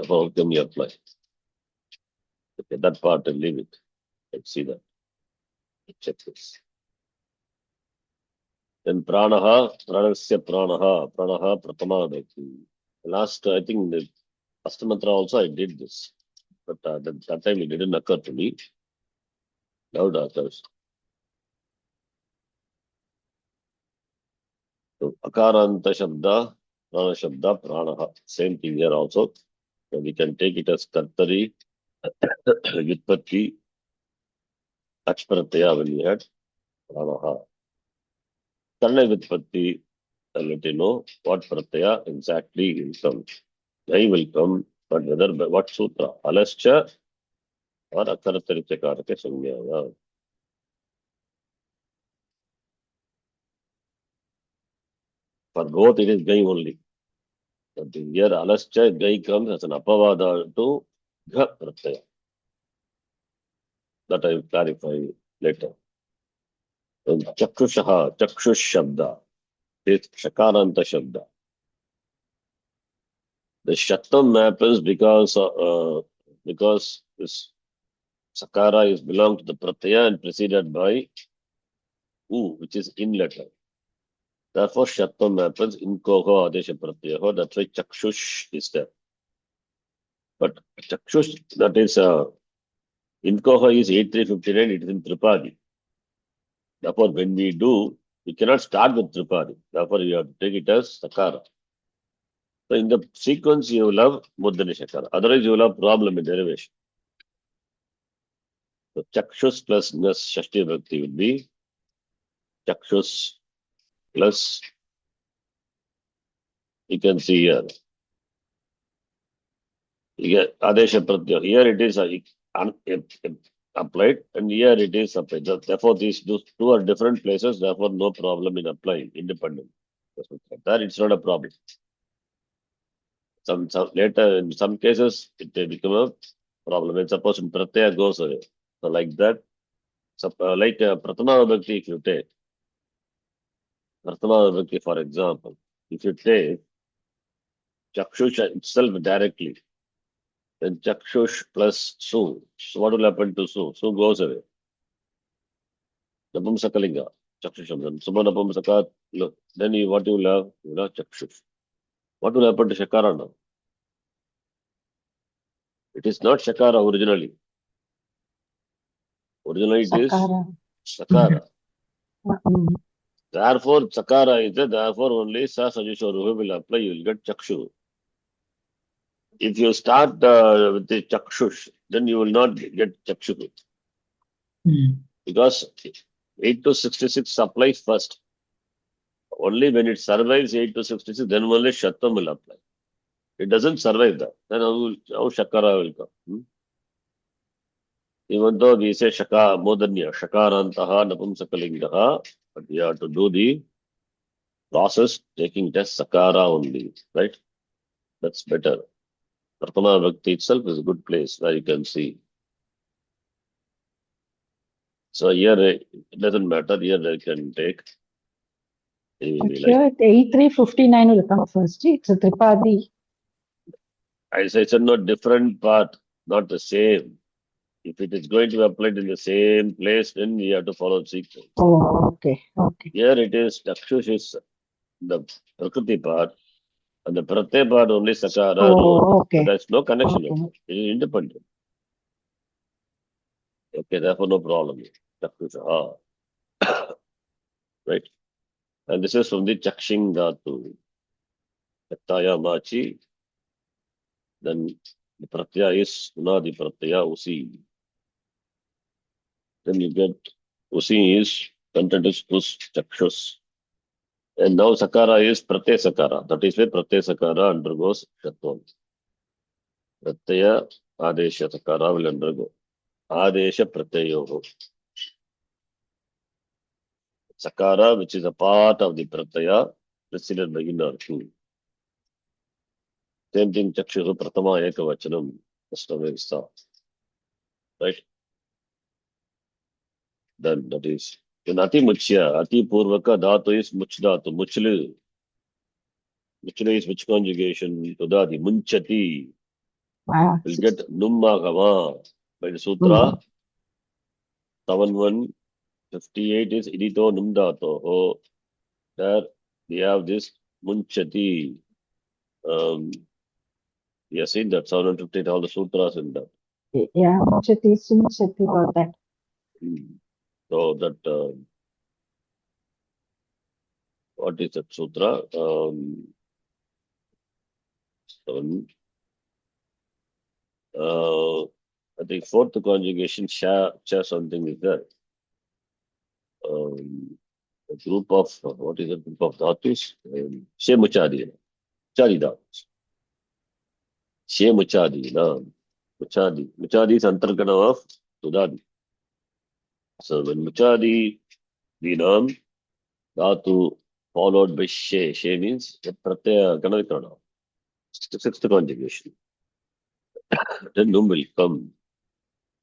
So how can we apply? Okay, that part I'll leave it. Let's see that. Check this. Then pranaha, pranasya pranaha pratama bhakti. Last, I think the first mantra also I did this. But that time it didn't occur to me. Now it occurs. So akaranta shabda, prana shabda, pranaha. Same thing here also. So we can take it as kartari, yutpatti, achparatya when we had pranaha. Karna yutpatti, I'll let you know what pratyaya exactly will come. Jai will come, but whether by what sutra? Alascha or akaratari chakarake sanyaya. For both it is Gai only. But here Alascha Gai comes as an apavada to Gha pratyaya. That I will clarify later. So Chakshushaha, Chakshush Shabda is Shakaranta Shabda. The Shatam happens because this Sakara is belong to the pratyaya and preceded by U, which is in letter. Therefore, Shatam happens in Koho Adesha Pratyaho. That's why Chakshush is there. But Chakshush, that is in Koho is 8359, it is in Tripadi. Therefore, when we do, we cannot start with Tripadi. Therefore, you have to take it as Sakara. So in the sequence, you will have Mudana Shakara. Otherwise, you will have problem in derivation. So Chakshus plus Nas Shashti Bhakti will be Chakshus plus, you can see here, Adesha Pratyaya. Here it is applied and here it is applied. Therefore, these two are different places. Therefore, no problem in applying independent. That it's not a problem. Some later, in some cases, it may become a problem. When suppose Pratyaya goes away. So like that, like Pratama Vibhakti, if you take Pratama Vibhakti, for example, if you take Chakshusha itself directly, Then chakshush plus su. So what will happen to su? Su goes away. Napumsakalinga. Chakshusham. Then Suma Napumsakat. Look. Then what you will have? You will have chakshush. What will happen to shakara now? It is not shakara originally. Originally it is Sakara. sakara. Mm. Therefore, sakara is there. Therefore, only sa sajushoruhu will apply. You will get chakshu. If you start with the chakshush, then you will not get chakshu. Because 8 to 66 applies first. Only when it survives 8 to 66, then only Shattam will apply. It doesn't survive that. Then how Shakara will come? Even though we say Shaka, Modanya, Shakarantaha, Napumsakalingaha, but we have to do the process taking test Sakara only, right? That's better. Pratama Bhakti itself is a good place where you can see. So here it doesn't matter, here I can take. But here at 8359 will come first. It's a Tripadi. I say it's a not different part, not the same. If it is going to be applied in the same place, then we have to follow sequence. Oh, okay. Okay. Here it is, Dakshush is the Prakriti part, and the Pratyay part only Sakara. Oh, okay. So there's no connection. Okay. It is independent. Okay, therefore no problem. Dakshush, right? And this is from the Chakshing Dhatu. Chaktaya Machi. Then the Pratyaya is Unadi Pratyaya Usi. Then you get Usi is content is Us Chakshus. And now Sakara is Pratyaya Sakara. That is where Pratyaya Sakara undergoes Shatvam. Pratyaya Adesha Sakara will undergo. Adesha Pratyayoho. Sakara, which is a part of the Pratyaya, preceded by inner two. Same thing, Chakshuhu Pratama Ekavachanam. Astamevista. Right? Then that is. In Ati Muchya, Ati Purvaka Dhatu is Muchdatu, Muchlu. Muchlu is which conjugation? Tudadi, Munchati. Ah, We'll get Numma Gama. By the Sutra, 7158 is Idito Numdato. Oh, there we have this Munchati. We have seen that 758, all the sutras in that. yeah, Muchati, Sumuchati about that. So that, what is that sutra? I think fourth conjugation, cha something is there. A group of, what is a group of dhatus? She Muchadi. Muchadi dhatus. She Muchadi. Muchadi. Muchadi is Antargana of Sudadi. So when Muchadi, Vinam, Dhatu followed by She. She means Pratyaya Ganavikrana. Sixth conjugation. Then Num will come.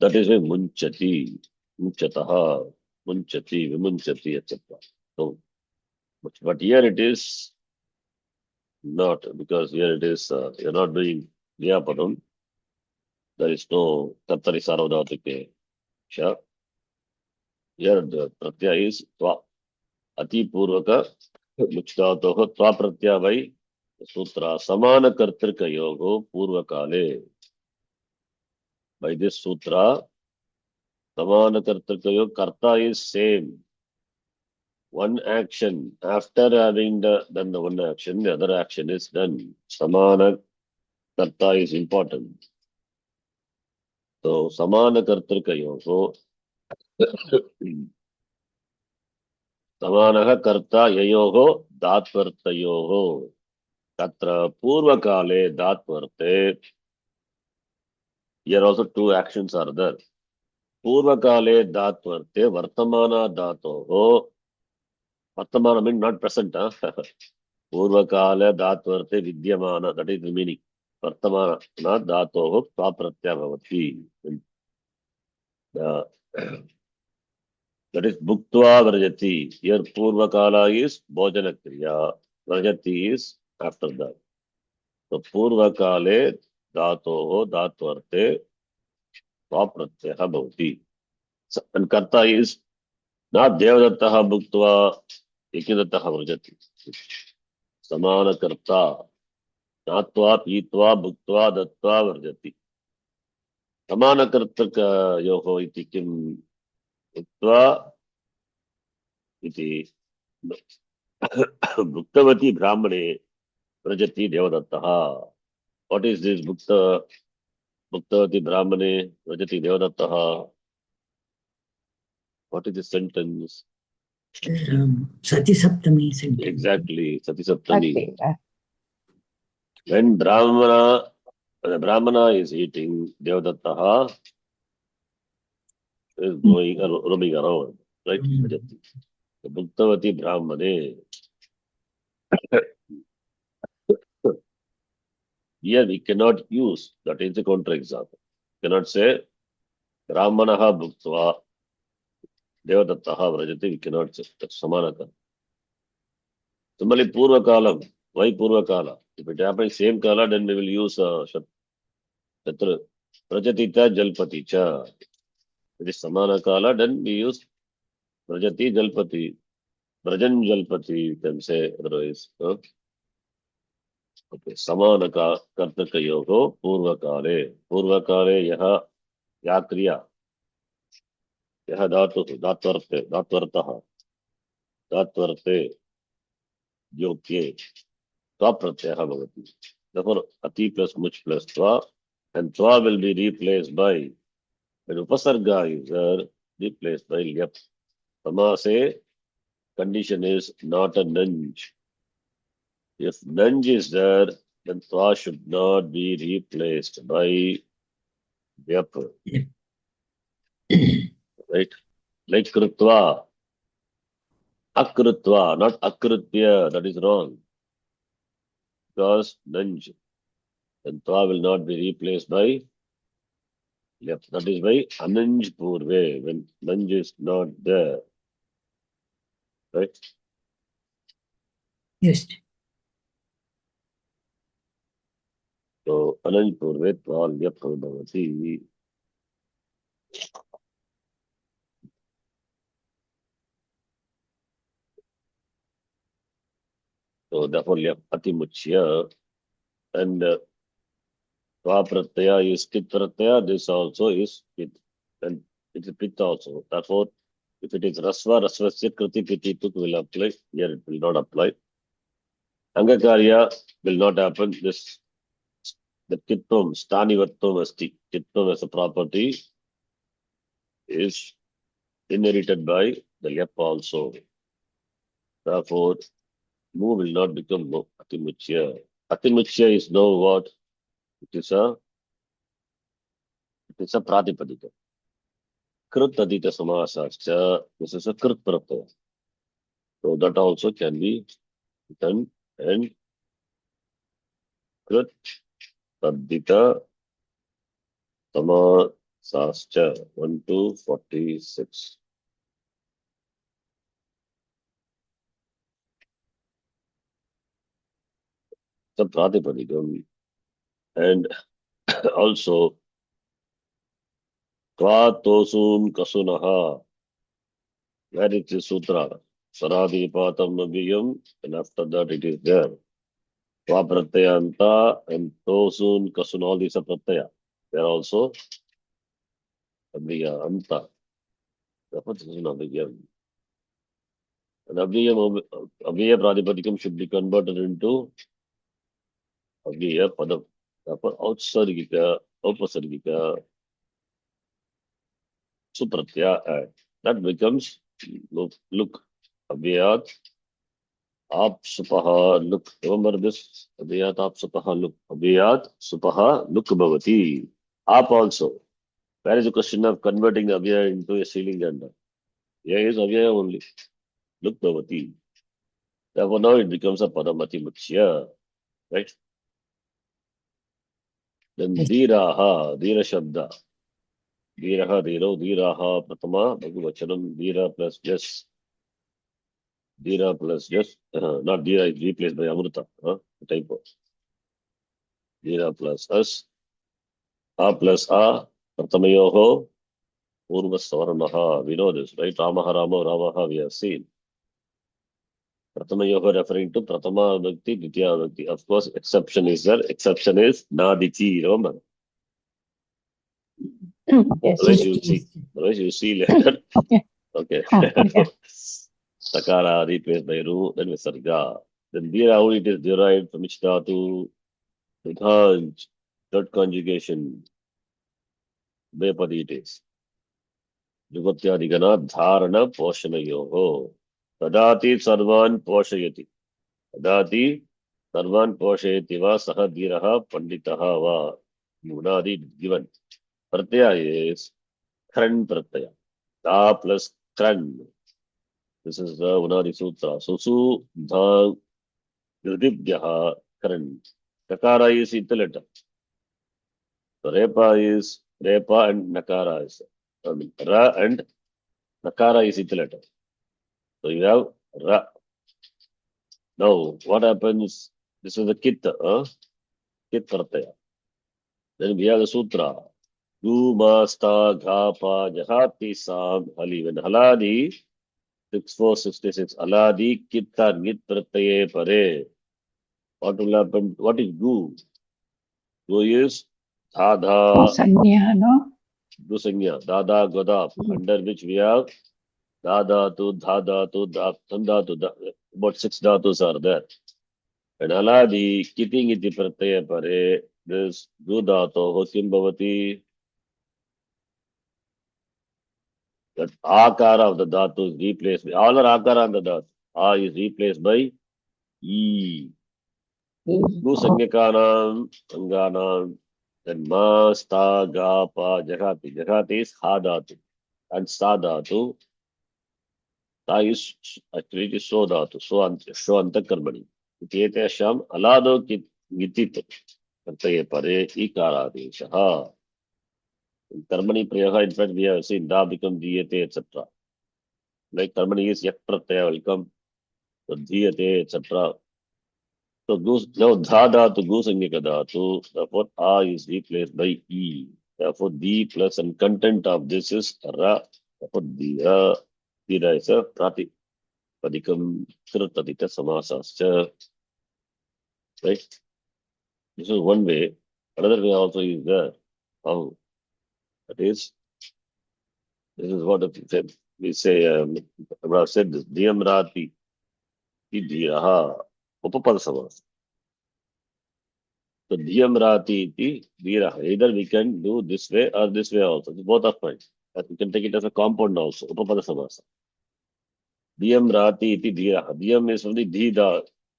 That is why Munchati, Munchataha, Munchati, Vimunchati, etc. So, but here it is not, because here it is, you're not doing Vyapadam. There is no Tattari Sarvadhatike. Sure. Here the Pratyaya is Tva. Ati Purvaka, Muchtatoho, Tva Pratyaya by Sutra. Samana Kartrika Yogo, Purvakale. By this Sutra, Samana Kartrika Yoga, Karta is same. One action, after having done the one action, the other action is done. Samana Karta is important. So, Samana Kartrika Yogo, Samanaha Karta Yayoho, Datvartayoho. Tatra Purvakale Datvarte. Here also two actions are there. Purvakale Datvarte, Vartamana Dhatoho. Vartamana means not present. Purvakale Datvarte Vidyamana. That is the meaning. Vartamana Dhatoho Tvapratyavavati. That is Bhuktva Vrajati. Here Purvakala is Bhojana Kriya. Vrajati is after that. So Purvakale Dhatoho Dhatvarthe Swapratyah Bhavati. And Karta is not Devadattaha Bhuktva Ekadattaha Vrajati. Samana Karta Natva Pitva Bhuktva Dattva Vrajati. Samana Kartaka Yoho iti kim Bhuktva iti Bhuktavati Brahmane Vrajati Devadattaha. What is this Bhuktavati Brahmane Vrajati Devadattaha? What is the sentence? Sati Saptami sentence. Exactly, Sati Saptami. Okay. When the Brahmana is eating, Devadattaha is going roaming around, right? Vrajati. The Bhuktavati Brahmane. Here we cannot use, that is the counterexample. Cannot say Brahmanaha Bhuktva Devadattaha Vrajati, we cannot say that's Samanaka. Similarly, Purva Kalam. Why Purva Kala? If it happens same Kala, then we will use Shatra. Vrajati cha Jalpati cha. It is Samana Kala, then we use Vrajati Jalpati. Brajan Jalpati, you can say otherwise. Okay. Samana Kartaka Yogo Purva Kale. Purva Kale Yaha Yakriya. Yaha Datwarte. Datvarte. Yokye. Pratyah Bhavati. Therefore, Ati plus Much plus Tva, and Tva will be replaced by, when Upasarga is there, replaced by Lyap. Samase, condition is not a nunge. If nunge is there, then Tva should not be replaced by Lyap. Right? Like Krutva, Akrutva, not Akrutya, that is wrong. Because nunge, then Tva will not be replaced by Lyap. That is why Ananj Purve, when Nanj is not there. Right? Yes. So Ananj Purve Tva Lyap Bhavati. So therefore Lyap Ati Muchya, and Tva Pratyaya is Kit Pratyaya, this also is Kit. And it is Pit also. Therefore, if it is Rasva, Rasvasya Kriti Piti Put will apply. Here it will not apply. Angakarya will not happen. This the Kittum, Stanivattum Asti. Kittum as a property is inherited by the Lyap also. Therefore, Mu will not become Mu. Atimuchya. Atimuchya is now what? It is a Pratipadika. Krut Adita Samasascha. This is a Krut Pratyaya. So that also can be done. And Krut Adita Samasascha. 1 to 46. It's a Pratipadikam. And also Tva Tosun Kasunaha. Where it is Sutra. Saradi Patam Abhiyam. And after that it is there. Tva Pratyayanta and Tosun Kasun. All these are Pratyaya. They are also Abhiya Anta. Therefore, this is an Abhiyam. And Abhiya Pratipadikam should be converted into Abhiya Padam. Therefore, Outsargika, Upasargika, Supratya. That becomes look. Abhiyat, Ap Supaha, look. Remember this? Abhiyat, Ap Supaha, look. Abhiyat, Supaha, look Bhavati. Ap also. Where is the question of converting the Abhiya into a ceiling gender? Here is Abhiya only. Look Bhavati. Therefore, now it becomes a Padamati Muchya. Right? Then Dhiraha, Dhira Shabda. Dhiraha, Dhiro, Dhiraha, Pratama, Bhagavachanam, Dhira plus just. Dhira plus just. Not Dhira is replaced by Amrita. Typo. Dhira plus us. A plus A, Pratamayoho, Purva Savarnaha. We know this, right? Ramaha, Ramaha, we have seen. Pratamayoho referring to Pratama Bhakti, Ditya Bhakti. Of course, exception is there. Exception is Nadichi, remember? Yes. Otherwise you see later. Okay. Yeah. Sakara replaced by Ru, then Visarga. Then here how it is derived from which dhatu? Vidhanj, third conjugation. Bepadi it is. Jugatyadigana dharana poshanayoho. Tadati sarvan poshayati. Tadati sarvan poshayati va saha dhiraha panditaha va. Munadi given. Pratyaya is kran pratyaya. Da plus kran. This is the Unadi Sutra. So su dha Yudibhyaha kran. Kakara is letter. So Repa and Nakara is. I mean, Ra and Nakara is letter. So you have Ra. Now, what happens? This is the Kit, Kit Pratyaya. Then we have the Sutra. Du, Masta, Ghapa, Jahati, Sam, Hali. When Haladi, 6466, Aladi, Kitta, Nit Pratyaye Pare. What will happen? What is Gu? Gu is Dhadha, Sanya, no? Gu Sanya, Dada, Goda, under which we have Dada to Dhada to Thanda to about 6 dhatus are there. And Aladi, keeping iti pratyaya pare, this Dudato, Hokim Bhavati, that Akara of the Dhatu is replaced by, all are Akara on the Dhatu. A is replaced by E. Gu Sanyakanam, Anganam, then Ma, Sta, Ga, Pa, Jagati. Jagati is Hadatu. And Sadatu, Ta is actually it is So Dhatu, So Antakarmani. Ityete Sham, Alado Gitit. Pratyaya pare ikaradeshaha. In Karmani Prayaha, in fact, we have seen Da become Diyate, etc. Like Karmani is Yak Pratyaya will come, so Diyate, etc. So now Dha Dhatu, Gu Sangika Dhatu, therefore A is replaced by E. Therefore D plus and content of this is Ra. Therefore Dira is a Pratipadikam Kirtatita Samasascha. Right? This is one way. Another way also is there. How? That is, this is what we say, I said this, Diyam Rati, Diraha, Upapada Samas. So Diyam Rati, Diraha. Either we can do this way or this way also. Both are fine. We can take it as a compound also, Upapada Samas. Diyam Rati, Diraha. Diyam is only the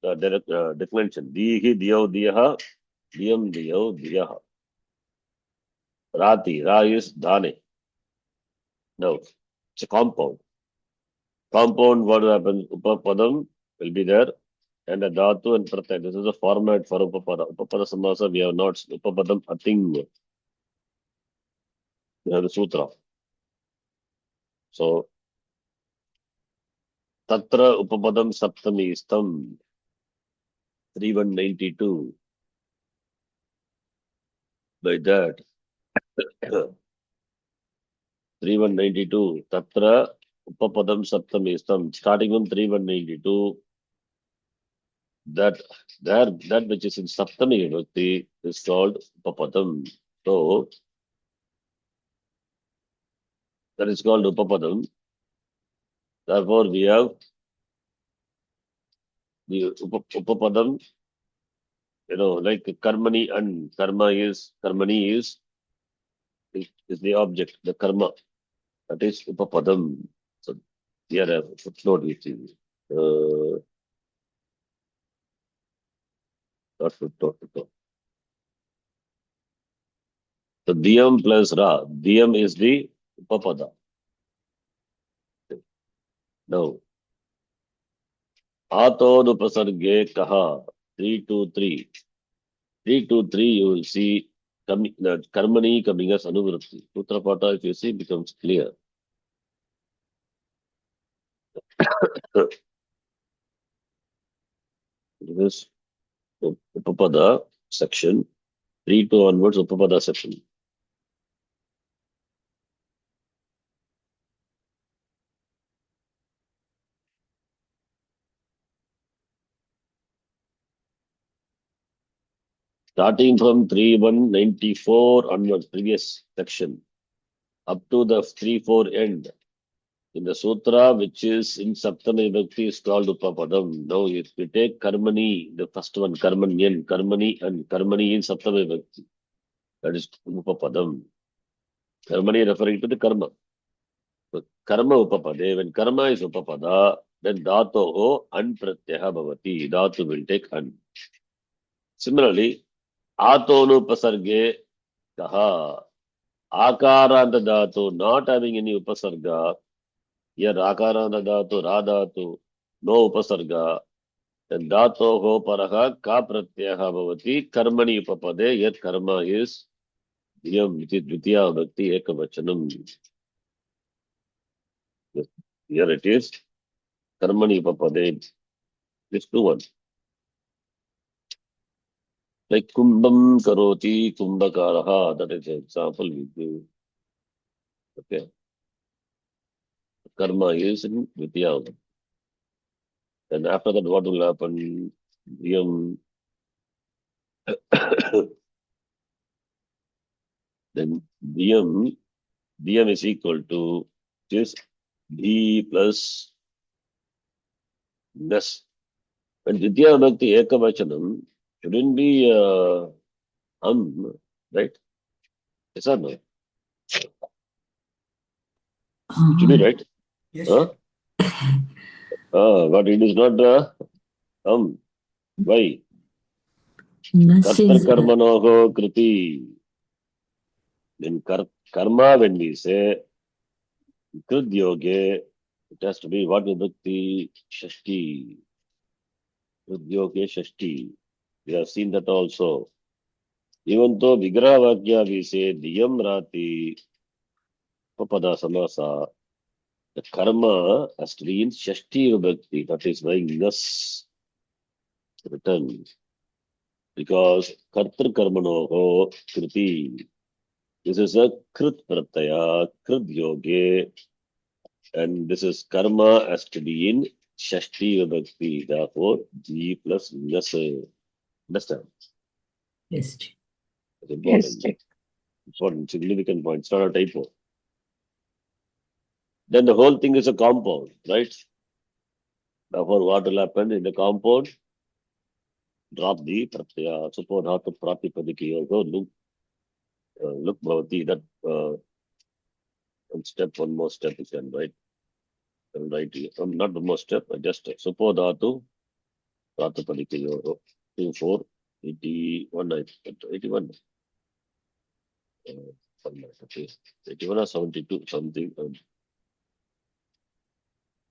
direct declension. Dihi, Diyo, Diyaha, Diyam, Diyo, Diyaha. Rati, Ra is Dane. No, it's a compound. Compound, what happens? Upapadam will be there, and a dhatu and pratyay. This is the format for Upapada. Upapada Samasa, we have not. Upapadam Ating. We have the Sutra. So, Tatra Upapadam Saptami Istam 3192. By that, 3192. Tatra Upapadam Saptami Istam. Starting from 3192. That which is in Saptami Vibhakti is called Upapadam. So, that is called Upapadam. Therefore, we have the Upapadam, like Karmani and Karmani is the object, the Karma. That is Upapadam. So, here a footnote which is not footnote. So, Diyam plus Ra. Diyam is the Upapada. Now, Atod Upasarge Kaha 323. 323, you will see the Karmani coming as Anuvritti. Uttarapada, if you see, becomes clear. This is Upapada section, 3 to onwards, Upapada section. Starting from 3194 onwards, previous section, up to the 34 end. In the sutra, which is in Saptami Vibhakti, is called Upapadam. Now, if we take Karmani, the first one, Karmanyan, Karmani, and Karmani in Saptami Vibhakti, that is Upapadam. Karmani referring to the Karma. So, Karma Upapade, when Karma is Upapada, then Dhatoho an Pratyaha Bhavati. Dhatu will take an. Similarly, Atonu Pasarge Kaha. Akaranta Dhatu, not having any Upasarga. Here Akaranta Dhatu, Radhatu, no Upasarga. Then Dhatoho Paraha Ka Pratyaha Bhavati. Karmani Upapade, yet Karma is Dhyam, it is Dvitiya Bhakti Ekavachanam. Here it is Karmani Upapade. This two one. Like Kumbham Karoti Kumbhakaraha, that is an example we give. Okay. Karma is in Vidya. And after that, what will happen? Dhyam. Then Dhyam is equal to this D plus Nas. When Vidya Bhakti Ekavachanam shouldn't be right? Yes or no? It should be right. Yes. Huh? But it is not Why? Nas Kartar is karmanoho kriti. In karma, when we say krid yoge, it has to be what vibhakti? Shashti. Krid yoge shashti. We have seen that also. Even though vigraha vakya we say diyam rati papada samasa, the karma has to be in shashti vibhakti. That is why nas written. Because kartar karmanoho kriti. This is a krit pratyaya, krit yoge, and this is karma has to be in shashti vibhakti. Therefore, G plus nas. Understand? yes. It's important. Yes. Important, significant point. It's not a typo. Then the whole thing is a compound, right? Therefore, what will happen in the compound? Drop the pratyaya. Suppose dhatu pratipadiki also look bhavati, that one more step you can write. Right here. Not one more step, just suppose dhatu pratipadiki 2, 4, 81, 81. 81 or 72, something.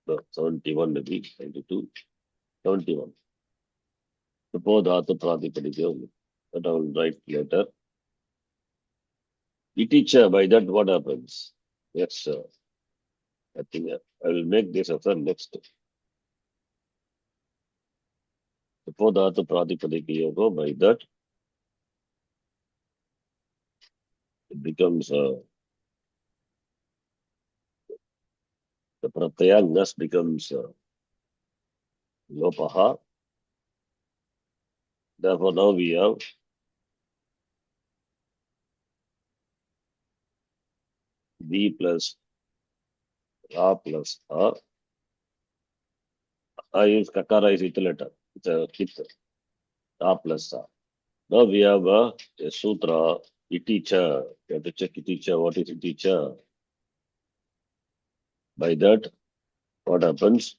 No, 71 maybe, 92, 71. Suppose dhatu pratipadiki only. That I will write later. Teacher, by that what happens? Yes, I think I will make this as a next. Suppose dhatu pratipadiki yoga, by that it becomes the pratyaya nas becomes lopaha. Therefore, now we have B plus A plus A. I use kakara is letter. It's a kit. A plus A. Now we have a sutra, teacher. You have to check teacher. What is teacher? By that, what happens?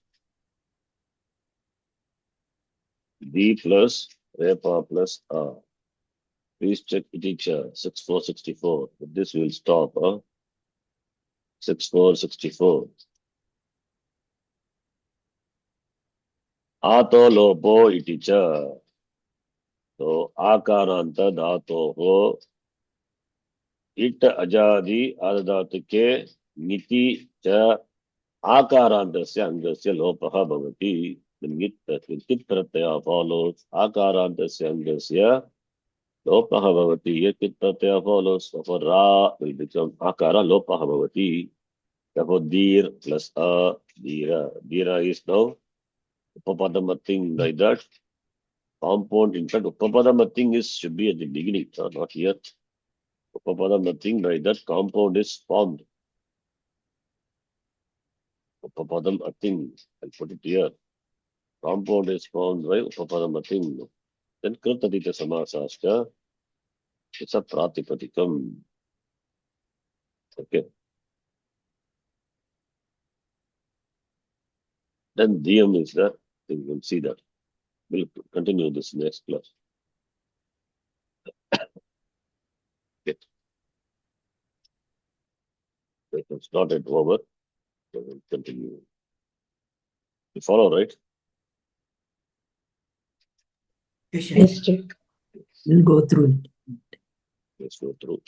B plus Repa plus A. Please check teacher. 6464. With this we will stop. 6464. Ato lopo iticha. So akaranta dhatoho it ajadi adadatuke niti cha akarantasya angasya lopaha bhavati. The kit pratyaya follows akarantasya angasya lopaha bhavati. Yet kit pratyaya follows. So for ra will become akara lopaha bhavati. Therefore dir plus a dira. Dira is now upapadam thing like that. compound. In fact, Upapadamating should be at the beginning, not here. Upapadamating, by that compound is formed. Upapadamating, I'll put it here. Compound is formed by Upapadamating. Then Kirtadita Samasascha, it's a Pratipadikam. Okay. Then Diyam is there. You will see that. We'll continue this next class. Okay. It's not yet over. So we'll continue. You follow, right? Yes, Yes, Shankar. Ji. We'll go through it. Let's go through.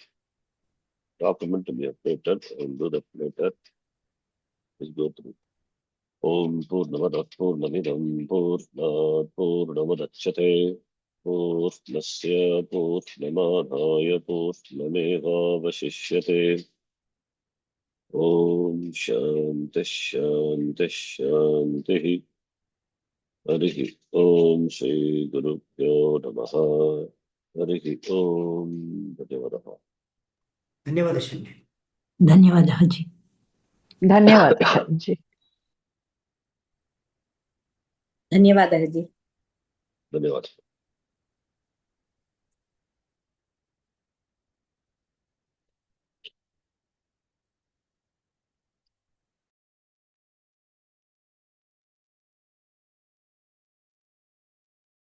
Document to be updated and do that later. Let's go through. Om Purnamada Purnamidam Purnat Purnamadachyate Purnasya Purnamadaya Purnameva Vashishyate Om Shanti Shanti Shanti Harihi Om Shri Guru Pyo Namaha Harihi Om Dhanyavadaha. ಧನ್ಯವಾದ ಶಂಕರ್. ಧನ್ಯವಾದ ಅಜ್ಜಿ. ಧನ್ಯವಾದ ಶಾಂತಿ. ಧನ್ಯವಾದ ಅಜ್ಜಿ. ಧನ್ಯವಾದ.